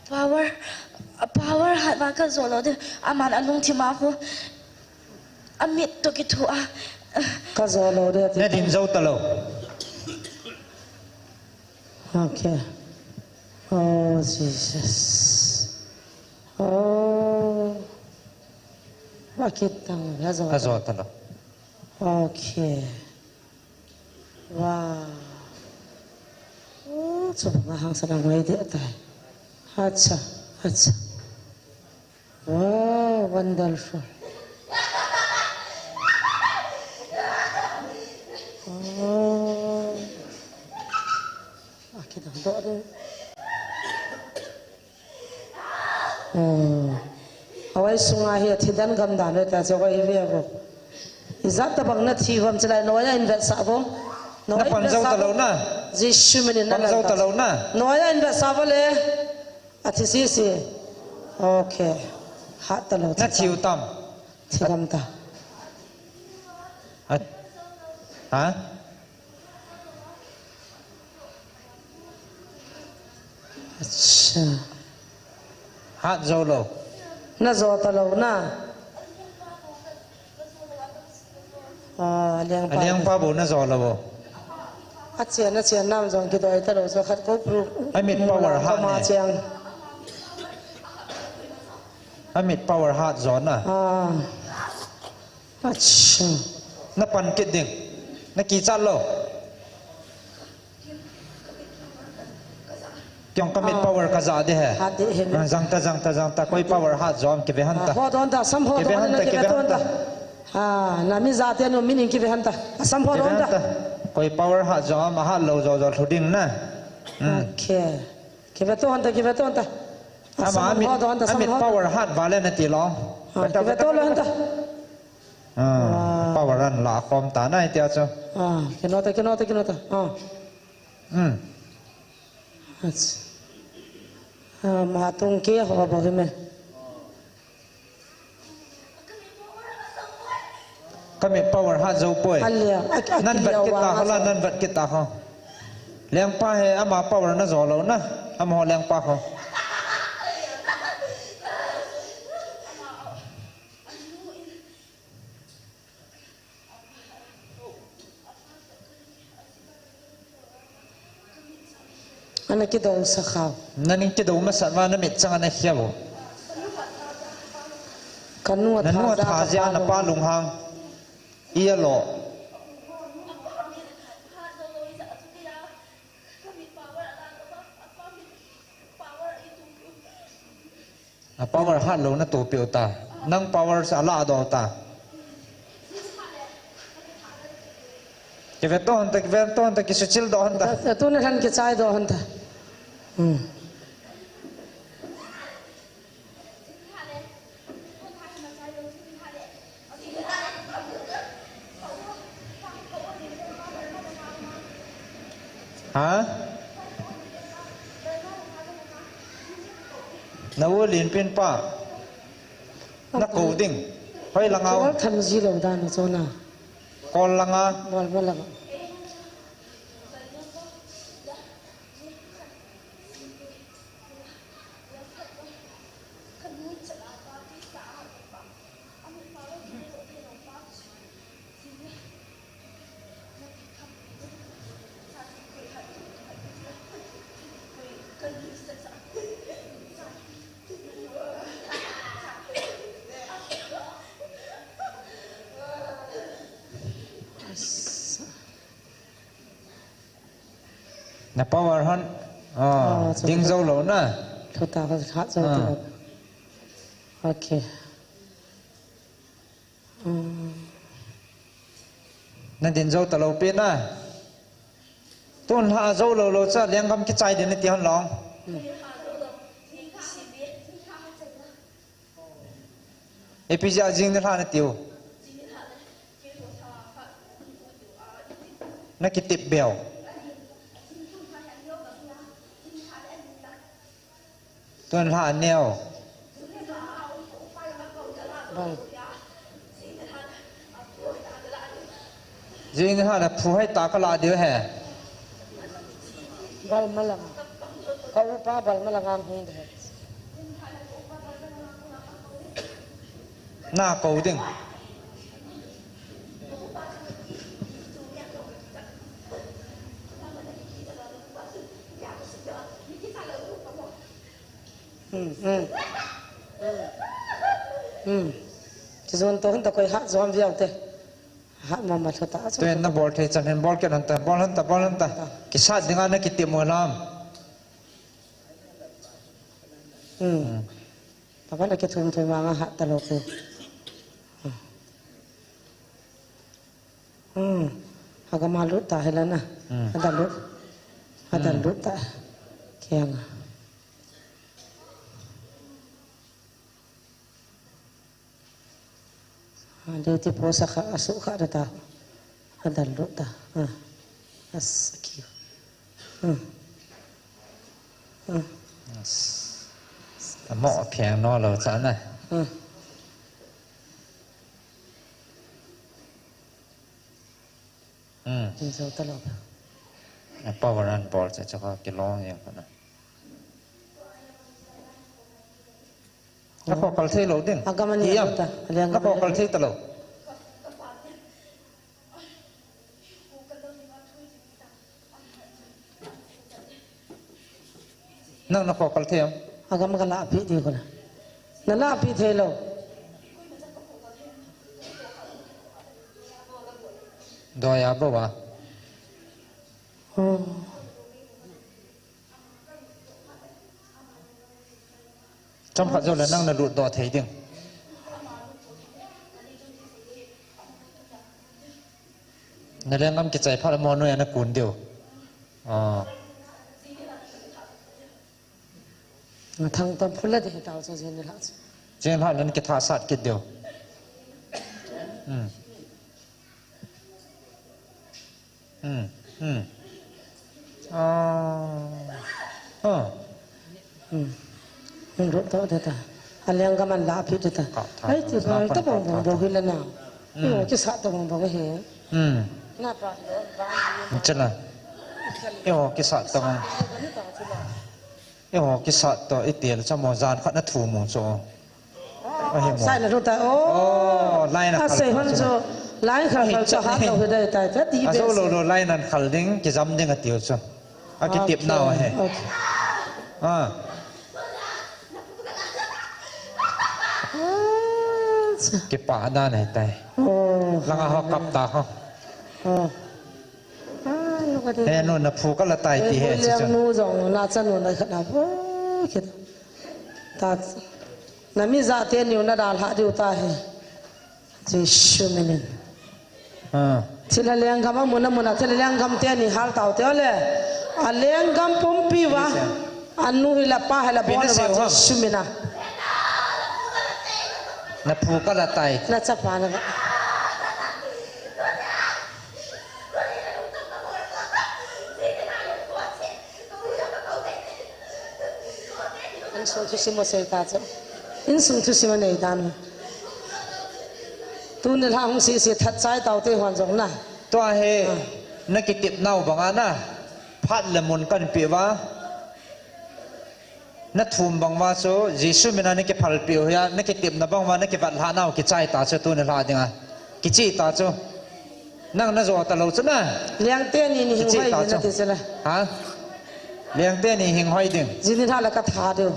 power หัดมาก็โซโลเดอามันอันลุงที่มาคูอามิดตัวกิทัวก็โซโลเดเนี่ยดินโซตโลOkay. Oh, Jesus. Oh. Bakit tang lazot? Lazot talo. Okay. Wow. Oh, coba ngahang sarang may di atay. Hatsa, hatsa. Wow, wonderful. Oh. Kita doa deh. Awai sungai hiat hidan gamdan itu aja awai hiat apa. Izat tabang nak tiwam celai noya invest apa? Noya invest apa? Jisu menin nak. Panjau talau na. Noya invest apa le? Ati sisi. Okay. Hat talau. Nak tiw tam. Tiwam ta. Hah? अच्छा हाथ जोलो न जोता लो ना aliang pa bo na zola bo achia nam jong ki doi ta lo so khat ko pru amit power hat ma chiang amit power hat zona acha na pan kit ding na ki chat lo क्यों commit power का ज़्यादा है जंगता कोई पावर हाथ जोम के बेहनता हो तो अंता संभव तो अंता हाँ नामी जाते हैं नो मीनिंग के बेहनता संभव तो अंता कोई पावर हाथ जोम हाथ लो जो थोड़ी ना ओके के बेतो अंता अमित पावर हाथ वाले न तीलो के बेतो लो अंता पावर रन ला कॉम ताना इत्या चो के नोता अच्छा महातुंग के हो बहु में kami power ha zo poi alia nan bat kita hala nan bat kita kho leng pa he ama power na zo lo na ama leng pa kho ana kidaw sa khaw naning kidaw masama na mit changa na hiyaw kanua tha ja na pa lung hang iya lo a power hat lo na to pe ta nang power sa la do ta ke veton ta ki suchil do han ta tu na than ki chai do han ta ha nawo lin pin pa na ko ding hoi langau than ji lo da na chona kol langa bol bol lang na power han ding zo lo na tho ta ka kha zo ta okay na din zo ta lo pe na ton ha zo lo lo cha leng kam ki chai de ni ti han long epija jing ni ha na tiu na ki tip bel tuan ha neo jing ha na phu hai ta ka la dio hai bal malang ka pa bal malang am hin de na ko ding zon to han ta koi ha zom viau te ha ma tho ta to en na bol the chan hen bol ke nan ta bol han ta ki sa dinga na ki ti mo lam ta ba na ke thum thoi ma nga ha ta lo pe ha ga ma lu ta hela na ha da lu ta kyang dia ti posa ka asu ka data adal rota as ki ta mo phiang no lo cha na ni zo ta lo power and ball cha cha ka ki long yang na na ko kal thei lo ding agamani ta na ko kal thei ta lo nang na ko kal thei agam ga la pi di ko na la pi thei lo do ya bo wa trong phạt rồi là năng là lụt đỏ thấy tiếng nên là ngắm cái trái phát mòn nuôi nó cuốn điều thằng tâm phun là thì tao cho dân là trên họ nên cái thả sát cái điều rốt to ta aliang gaman la pi ta ai ti ba ta bong bong bo hila na Yo ki sa to bang he. Na pa lo Chala. Yo ki sa to bang. Yo ki sa to itel cha mo zan khat na thu mo cho. Sai la ta Oh, lai na. Sai hon cho lai khal cho ha to he dai tai ta ti be. Aso lo lai nan khal ding ki jam ding atil cho. A ki tip naw he. Ki pa da ne tai. Langa ho kap ta ho. He no na phu ka la tai ti he chi cho. Nu jong na chan nu na khana bo ki ta na mi za te ni na dal ha diu ta he. Jishu minin. Sila leng gam muna sila leng gam te ni hal tau te ole. A leng gam pompi wa. Anu hila pa hila bon wa jishu mina. Na phu ka la tai. Na cha pa na. Insung tu simo se ta cha. Insung tu simo nei dan. Tu ne la hong si that chai tau te hwan jong na. To he na ki tip naw banga na. Phat le mun kan pi wa. Na thum bang wa so Jesu mina ne ke phal pi ya na ke tip na bang wa na ke bat ha naw ki chai ta so tu ne la dinga ki chi ta so nang na zo ta lo chu na Liang te ni hing hoi na te sela. ha liang te ni hing hoi ding Jin tha la ka tha de.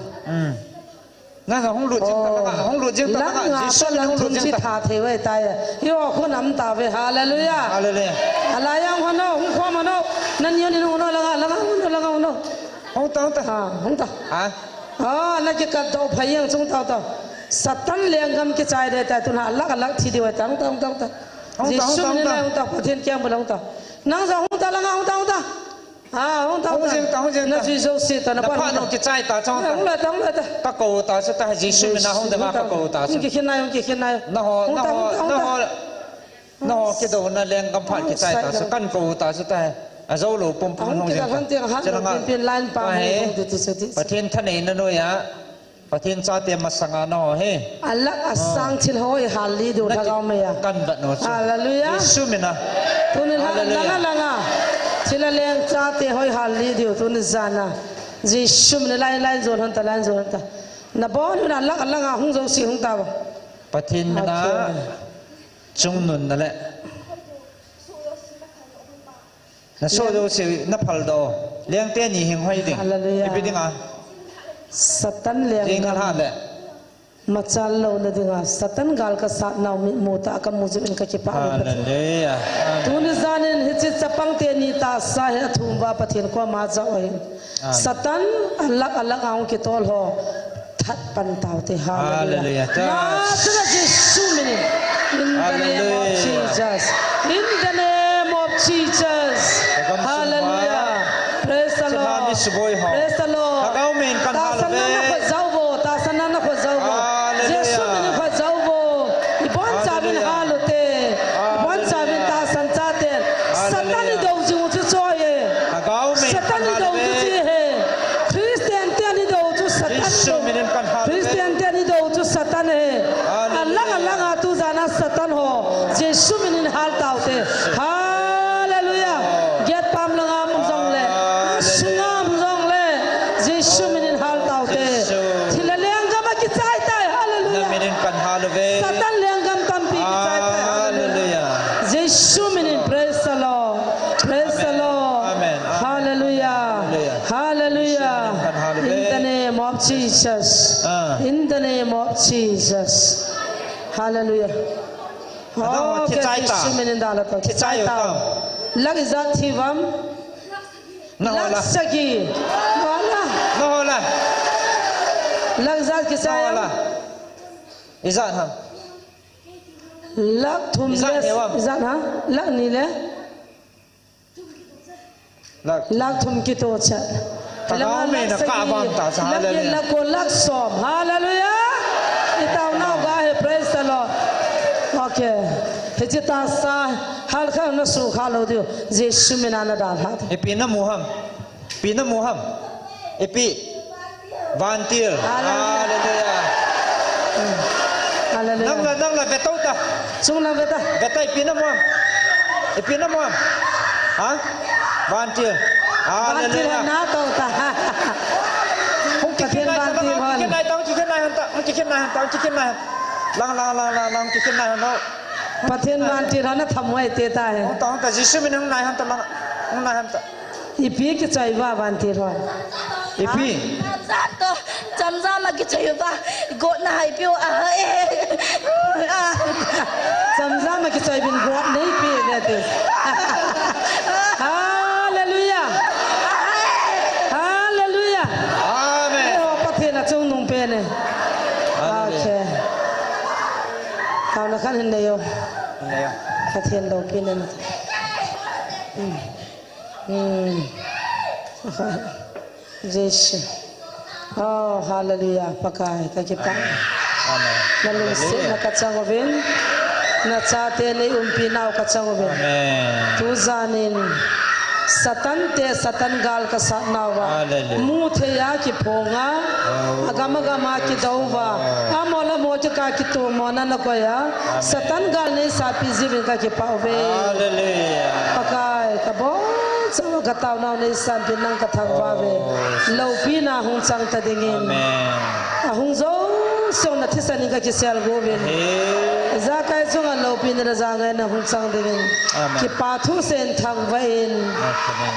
na ga hong lu jing ta hong lu jing ta ga Jesu la hong lu thun chi jing ta tha the wei tai. Yo khu nam ta ve hallelujah. hallelujah Ala yang hono hong kho ma no. Nan yo ni hono la ga hono. hong ta Ha hong ta. ha Na ki ka do phayang chung tau tau. Satan liang gam ki chai de ta tu na alak thi de wa tang ta. Jesu ni la hong ta pathen kyang ba hong ta. Nang za hong ta la ga hong ta. Hong ta. hong jing Na Jesu si ta na pa. no ki chai ta chong ta Hong la ta ko ta so ta Jesu mina hong de ma pa ko ta so ki khinai. na ho ki do na leng kam phat ki chai ta so kan ko ta so ta a zo lo pom pom hong jing ta pin line pa hong ti ti ti. ประเทศท่านนี้นั่นด้วยอะประเทศชาติมาสังานอเฮ Allah asang chil hoi hali do thagaw me ya. กันบัดโน Hallelujah. สุมินะ Tu ni langa. Chila leng cha te hoi hali do tu ni zana. Jesu ni lai zon han ta. Na bo ni na langa hung zo si hung ta ba. ประเทศมินะจงนุนนั่นแหละนะโซโดสินับพัลโดเลี้ยงเตี้ยนี่หิงห้อยดิ่งนี่เป็นยังไง Satan leng จริงกันฮะแหละ Machal lo na dinga Satan gal ka sa na muta ka muzibin ka kipa. Hallelujah. Tu ni zanin hichi chapang te ni ta sa he thumba pathin ko ma za oi. Satan alak aung ki tol ho that pan taw te hallelujah. Na tira Jesu mini. In the name of Jesus. In the name of Jesus. Hallelujah. Praise the Lord. Praise the Lord. Ta sanana ko zawbo, ta sanana ko zawbo. Jesu mini ko zawbo. Ibon sabin halute. Ibon sabin ta sanchate. Satan ni do ji uchu choye. Satan ni do uchu he. Christian te ni do uchu Satan. Christian te ni do uchu Satan he. Allah tu jana Satan ho. Jesu mini hal taute. Hallelujah. Get pam langa mung jong le. Sungam jong le. Jesu mini hal taute. Thila leng gama ki chai tai. Hallelujah. Satan leng gam tampi ki chai tai. Hallelujah. Jesu mini praise the Lord. Praise the Lord. Amen. Hallelujah. Hallelujah. In the name of Jesus. In the name of Jesus. Hallelujah. Oh, Jesu mini dala to. Ki chai tai. Lag izat thivam. Lag sagi. Wala. Nahola. Lag izat ki chai. Izat ha. Lag thum les. Izat ha. Lag ni le. Lag thum ki to cha. Lag ko lag som. Hallelujah. Itaw na ga he praise the Lord. Okay. Hejita sa hal kha na su kha lo dio. Jesu minana dal ha. Epi na muham. Pina muham. Epi Vantil. Hallelujah. Hallelujah. Nang la betauta. Sung na beta. Betai pinamam. Pinamam. Ha? Bantir. Bantir Hallelujah. na to ta. Hong chicken nai tang chicken nai han ta. Chicken nai han ta chicken nai. Lang chicken nai han no. Pathian bantir na thamwai te ta hai. Hong ta jisu min hong nai han ta lang. Hong nai han ta. Ipi ki chai wa bantir ho. Ipi. Zato jamza ma ki chayo ba got na hai pyo Samza ma ki chai bin got nei pi ne te. Hallelujah. Hallelujah. Amen. Oh pathian na chung nung pe ne. Okay. Tao na khan hin ne yo. Pathian lo pi ne. Jesus. Oh, hallelujah. Pakai kakipa. Amen. Nalungsi na katsangovin. Na chate ni umpinaw katsangovin. Amen. Tuzanin. Satan gal ka satnawa. Muthe ya ki phonga. Agama ki dauwa. Amola moja ka ki to mona na koya. Satan gal ne sapi jibin ka ki pawe. Hallelujah. Pakai kabo. Sama kataw na ni san pinang kathangwa ve. Laupi na hung sang ta dingin. Amen. Ahung zo so na thisani ka ki sel go ve. Za kai so nga laupi na za ngai na hung sang dingin. Ki pathu sen thang vain.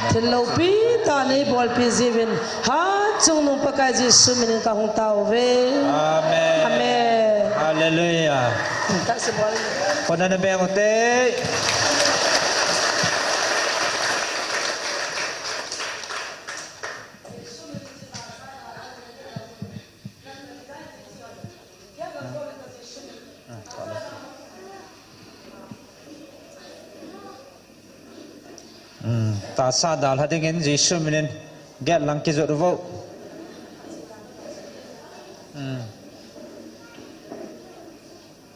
Thi laupi ta nei bol pi jivin. Ha chung nu pakai ji sumin ka hung taw ve. Amen. Amen. Hallelujah. Ta se bol. Pona na beng te. Ta sa dal hadingen Jesu minen get lang ki zot vo.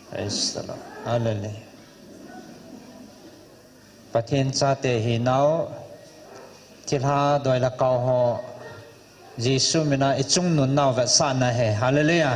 Praise the Lord. Hallelujah. Pathian cha te hi nau thilha doi la kau ho Jesu mina ichung nun nau va sa na he. Hallelujah.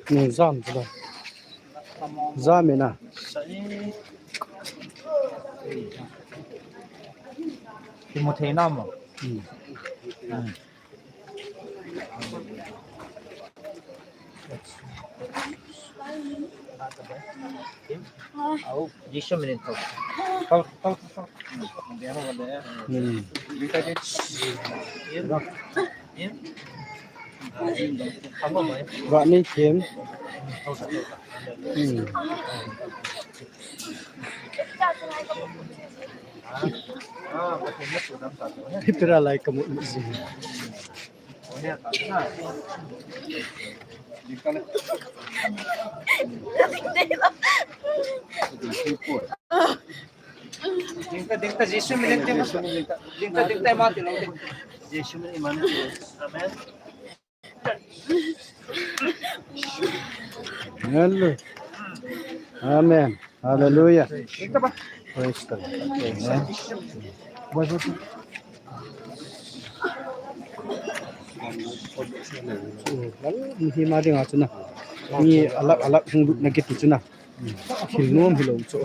Ni zam tu dah. Zam ni na. Timothy nam. Au Jesu minen tau. Tau. Dia ho ada. Kita ni. Vợ ni kiếm. Pitra lai kamu mesti. Dingka Jesu minen dingka mati lo. Jesu minen iman. Amen. Hallelujah. Amen. Hallelujah. Dingka ba? Praise the Lord. Amen. มันที่มาดึงอาจุนะมีalak hung na git chu na khil nom hilo chu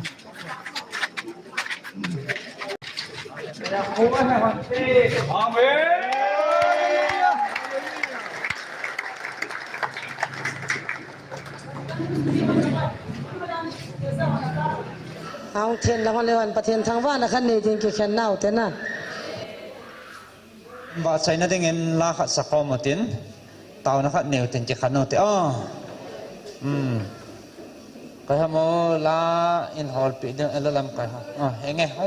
เอาเทนละวันเลยวันประเทศทางว่านะคันนี้จริงๆแค่นาวแต่น่ะว่าใช้นั่นเองลาขัดสะคอมตินเตานะครับเหนียวถึงจะขัดโนติก็ทำโมลาอินฮอลปีเดียวเอลลัมกันฮะเองไงโอ้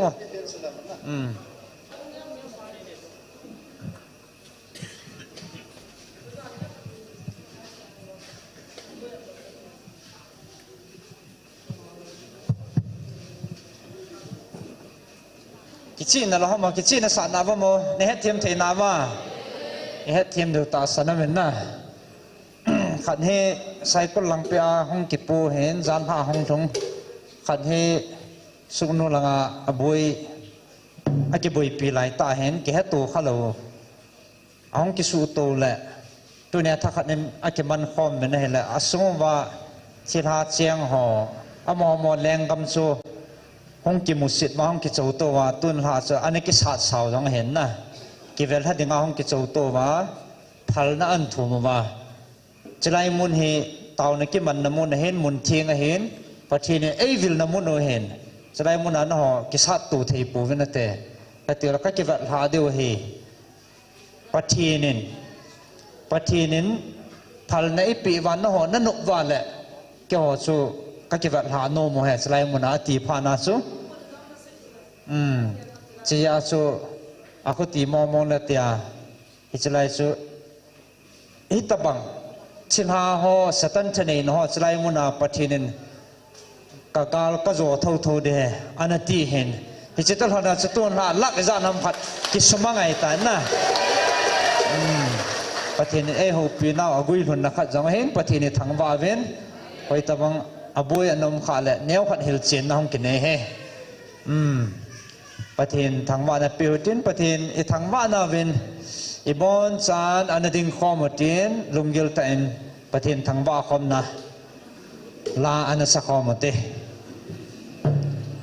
กิจนี่เราหมอกิจนี่สานาวโมในเหตุเทียมเทนาวาเหตุเทียมเดือดตาสนามเป็นน่ะขัดให้ใส่กุลังเปียห้องกิปูเห็นจานผ้าห้องชงขัดให้สุกนุลังอาบุยอากิบุยปีไหลตาเห็นเกหัตัวข้าเราห้องกิสูตัวแหละตัวเนี้ยถ้าขัดในอากิมันคอมเป็นอะไรแหละอาสมว่าชิลาเจียงห่ออมอมแรงกำโซห้องกิมุสิตมาห้องกิโจตัวว่าตุนหาเจออันนี้กิสัตสาวต้องเห็นนะกิเวลถ้าดึงห้องกิโจตัวว่าพัลน่าอันถูกมาจะไล่มุนเฮเตาในกิมันน้ำมุนเห็นมุนเทียงเห็นปัจจุบันเอวิลน้ำมุนเห็นจะไล่มุนนั้นห่อกิสัตตัวเทปูวินาเตะแต่เดี๋ยวเราก็กิเวลหาเดียวเฮปัจจุบันพัลในปีวันห่อนั่นนกวันแหละเกี่ยวกับก็กิเวลหาโนโมเฮจะไล่มุนอาตีพานาสุจะยาสุอาคุตีมองเลยเตียฮิจไลสุฮิตบังชินหาหอสตันชนีนหอสไลมุนาปทินินกากาลกโจเท่าเท่าเดอันตีเห็นฮิจิตลหนาสตุนหาลักจานำผัดกิสมังไงตายนะปทินินหูปีน่าอกุยหุนนักจังเห็นปทินิทั้งว่าเวนคอยตบังอบุยอนมขาเละเนี้ยขัดหิลเจนนะห้องกินเฮปทินทั้งว่านะปิวตินปทินอีทั้งว่านะเวนอีบอนจานอันดิ่งข้อมตินลุงยิลตันปทินทั้งว่าคอมนะลาอันสักข้อมติ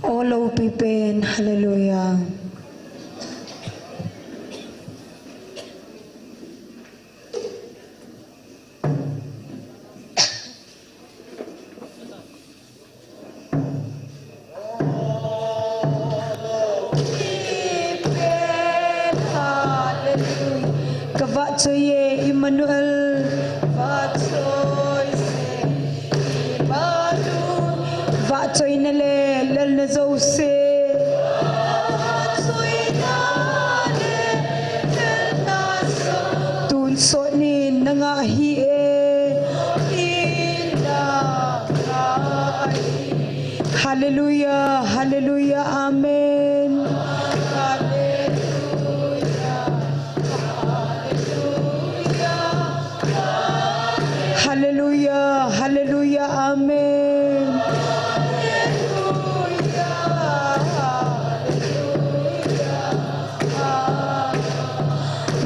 โอโลปีเป็นฮาเลลูยาSoye Emmanuel Vatsoy nale lal na zose Tun so ni nangahi Hallelujah Hallelujah Amen Hallelujah, hallelujah, amen.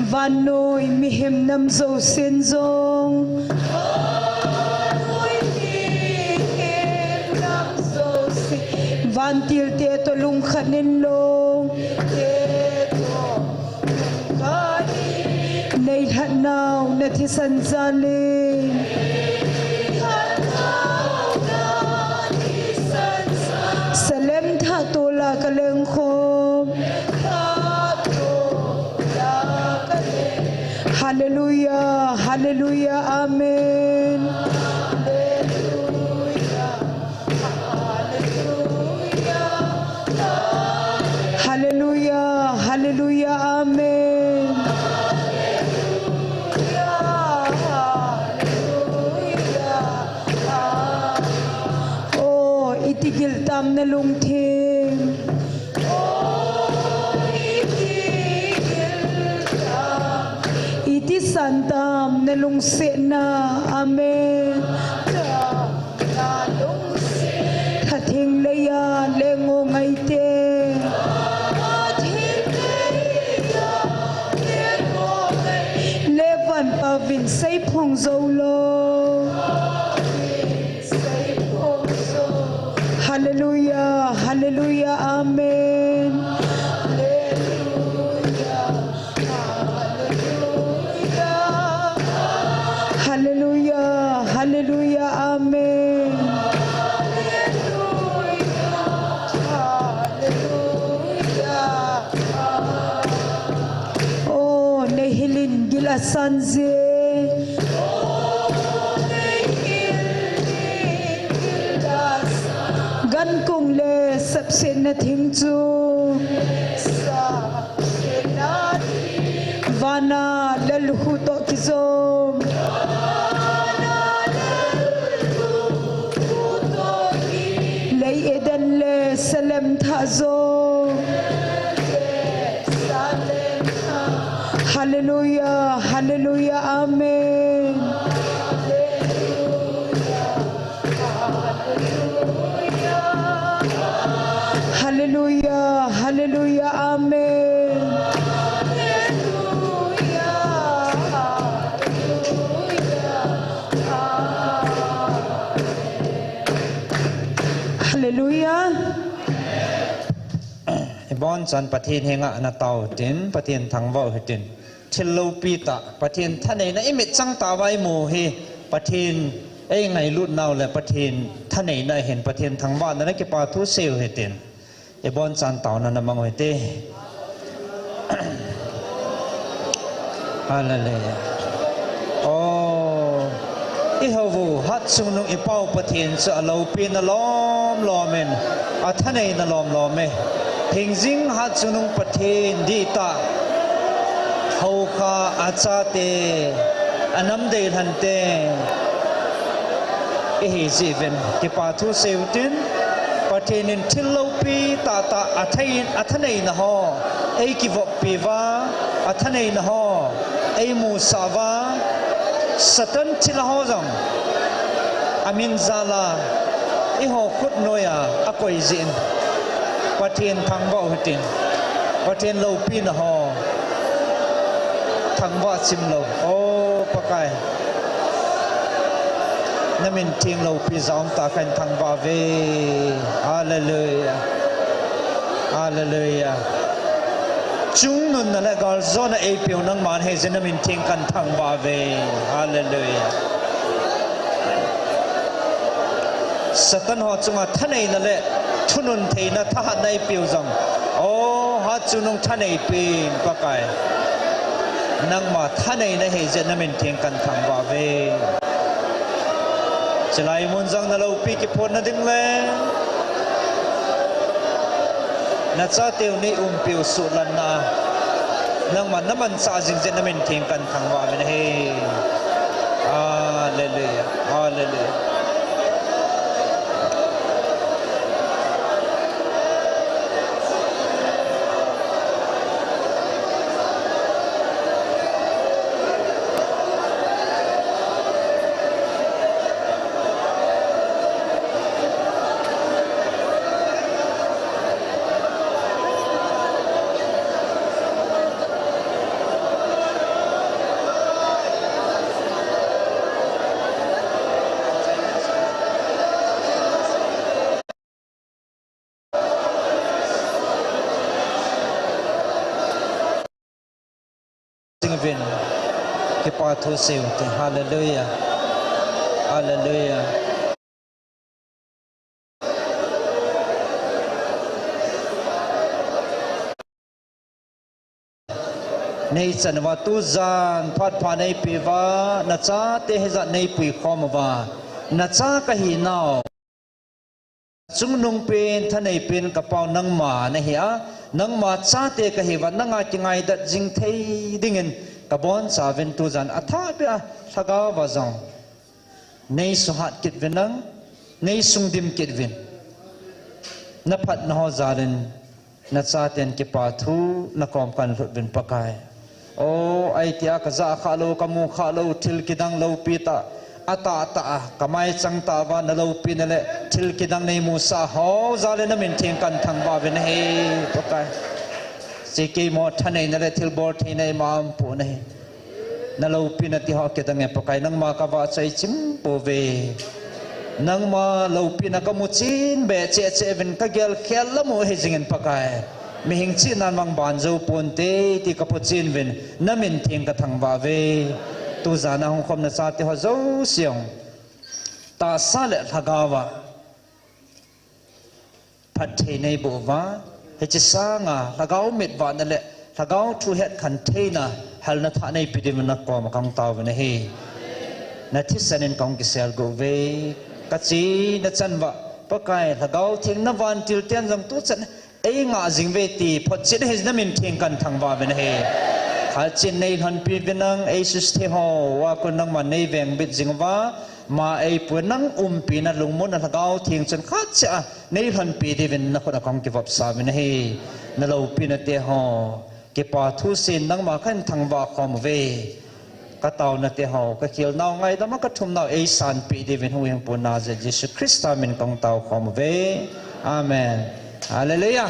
Vanoy mihim nam zo sinzong. Vantil teto lung khaninlong. Nay hanaw na tisan zaling. Salem tatola kaleng khom. Hallelujah, hallelujah, amen. Hallelujah, hallelujah, amen. Itigil tam na lungting Iti santam na lungsi na amen Hating layan lengo ngaite Levan vin sei phong zo lo hallelujah hallelujah amen hallelujah hallelujah amen oh nehilin gilasanze gan kung le sabse na thingchu vana lalhu to kizom lay edan le salam thazo hallelujah hallelujah amen hallelujah hallelujah amen hallelujah bon san pathin henga na tau tin pathin thangwa hitin thillo pi ta pathin thanei na imit chang ta wai mu hi pathin ei ngai lut naw le pathin thanei na hen pathin thangwa na ke pa thu seu hitin e bon san tau na mang hoite hallelujah oh i hawu hat sung nung i pau pathin sa lo pi na lom lomen a thanei na lom lome thing jing hat sunung pathin di ta hau kha acha te anam de han te e hi jiven ke pa thu seutin pathin in thillo pi ta ta athanei na ho ei ki vok pi wa athanei na ho ei mu sa wa satan thil ho jong amin zala i ho khut noya akoi jin pathin thangwa hitin pathin lo pi na ho thangwa sim lo o pakai namin ting lo pi zaum ta khan thangwa ve hallelujah hallelujah chung nun na la gal zona e piu nang man he namin ting kan thangwa ve hallelujah satan ho chunga thanei na le thunun theina thahat nai piu jong o ha chunung thanei pin pakai nang ma thanei na he je namin thing kan thangwa ve chlai mun jang na lo pi ki phon na ding le na cha teu ni piu su lan na nang man naman sa jing je namin thing kan thangwa ve he hallelujah hallelujah vin ke pa thu seu te hallelujah hallelujah nei chan wa tu zan phat pha nei pi wa na cha te he za nei pui khom wa na cha ka hi naw chung nung pen thanei pen ka pau nang ma na hi a nang ma cha te ka hi wa nanga ki ngai dat jing thei dingin ka bon sa ven tu zan atha pe thaga wa zong nei su hat kit venang nei sung dim kit vin na phat na ho zaren na cha ten ki pa thu na kom kan lut vin pakai o ai tia ka za kha lo ka mu kha lo thil ki dang lo pi ta ata ta kamai chang ta wa na lo pi na le thil ki dang nei mu sa ho zale na min thing kan thang ba ven he pakai se ke mo thanei na le thil bor thi nei mam pu nei na lo pinati ho ke tange pakai nang ma ka wa chai chim po ve nang ma lo pinaka mu chin be che che ven ka gel khel la mo he jingen pakai mi hing chi nan wang ban zo pon te ti ka po chin ven namin thing ka thang wa ve tu zana hong khom na sa te ho zo siong ta sa le thagawa phat the nei bo wa he chi sa nga thagau mit wa na le thagau thu het khan the na hal na tha nei pidim na ko ma kang taw na he na thi sanin kong ki sel go ve ka chi na chan wa pakai thagau thing na wan til ten jam tu chan ei nga jing ve ti phot chin he na min thing kan thang wa ve na he khal chin nei han pi vinang ei sus the ho wa ko nang ma nei veng bit jing wa ma ei pu nang pi na lung mon na thagau thing chan khat cha nei han pi di vin na ko na kong ki vap sa ve na he na lo pi na te ho ke pa thu sin nang ma khan thang wa khom ve ka taw na te ho ka khil naw ngai da ma ka thum naw ei san pi di vin hu yang pu na je Jesus Christ min kong taw khom ve amen hallelujah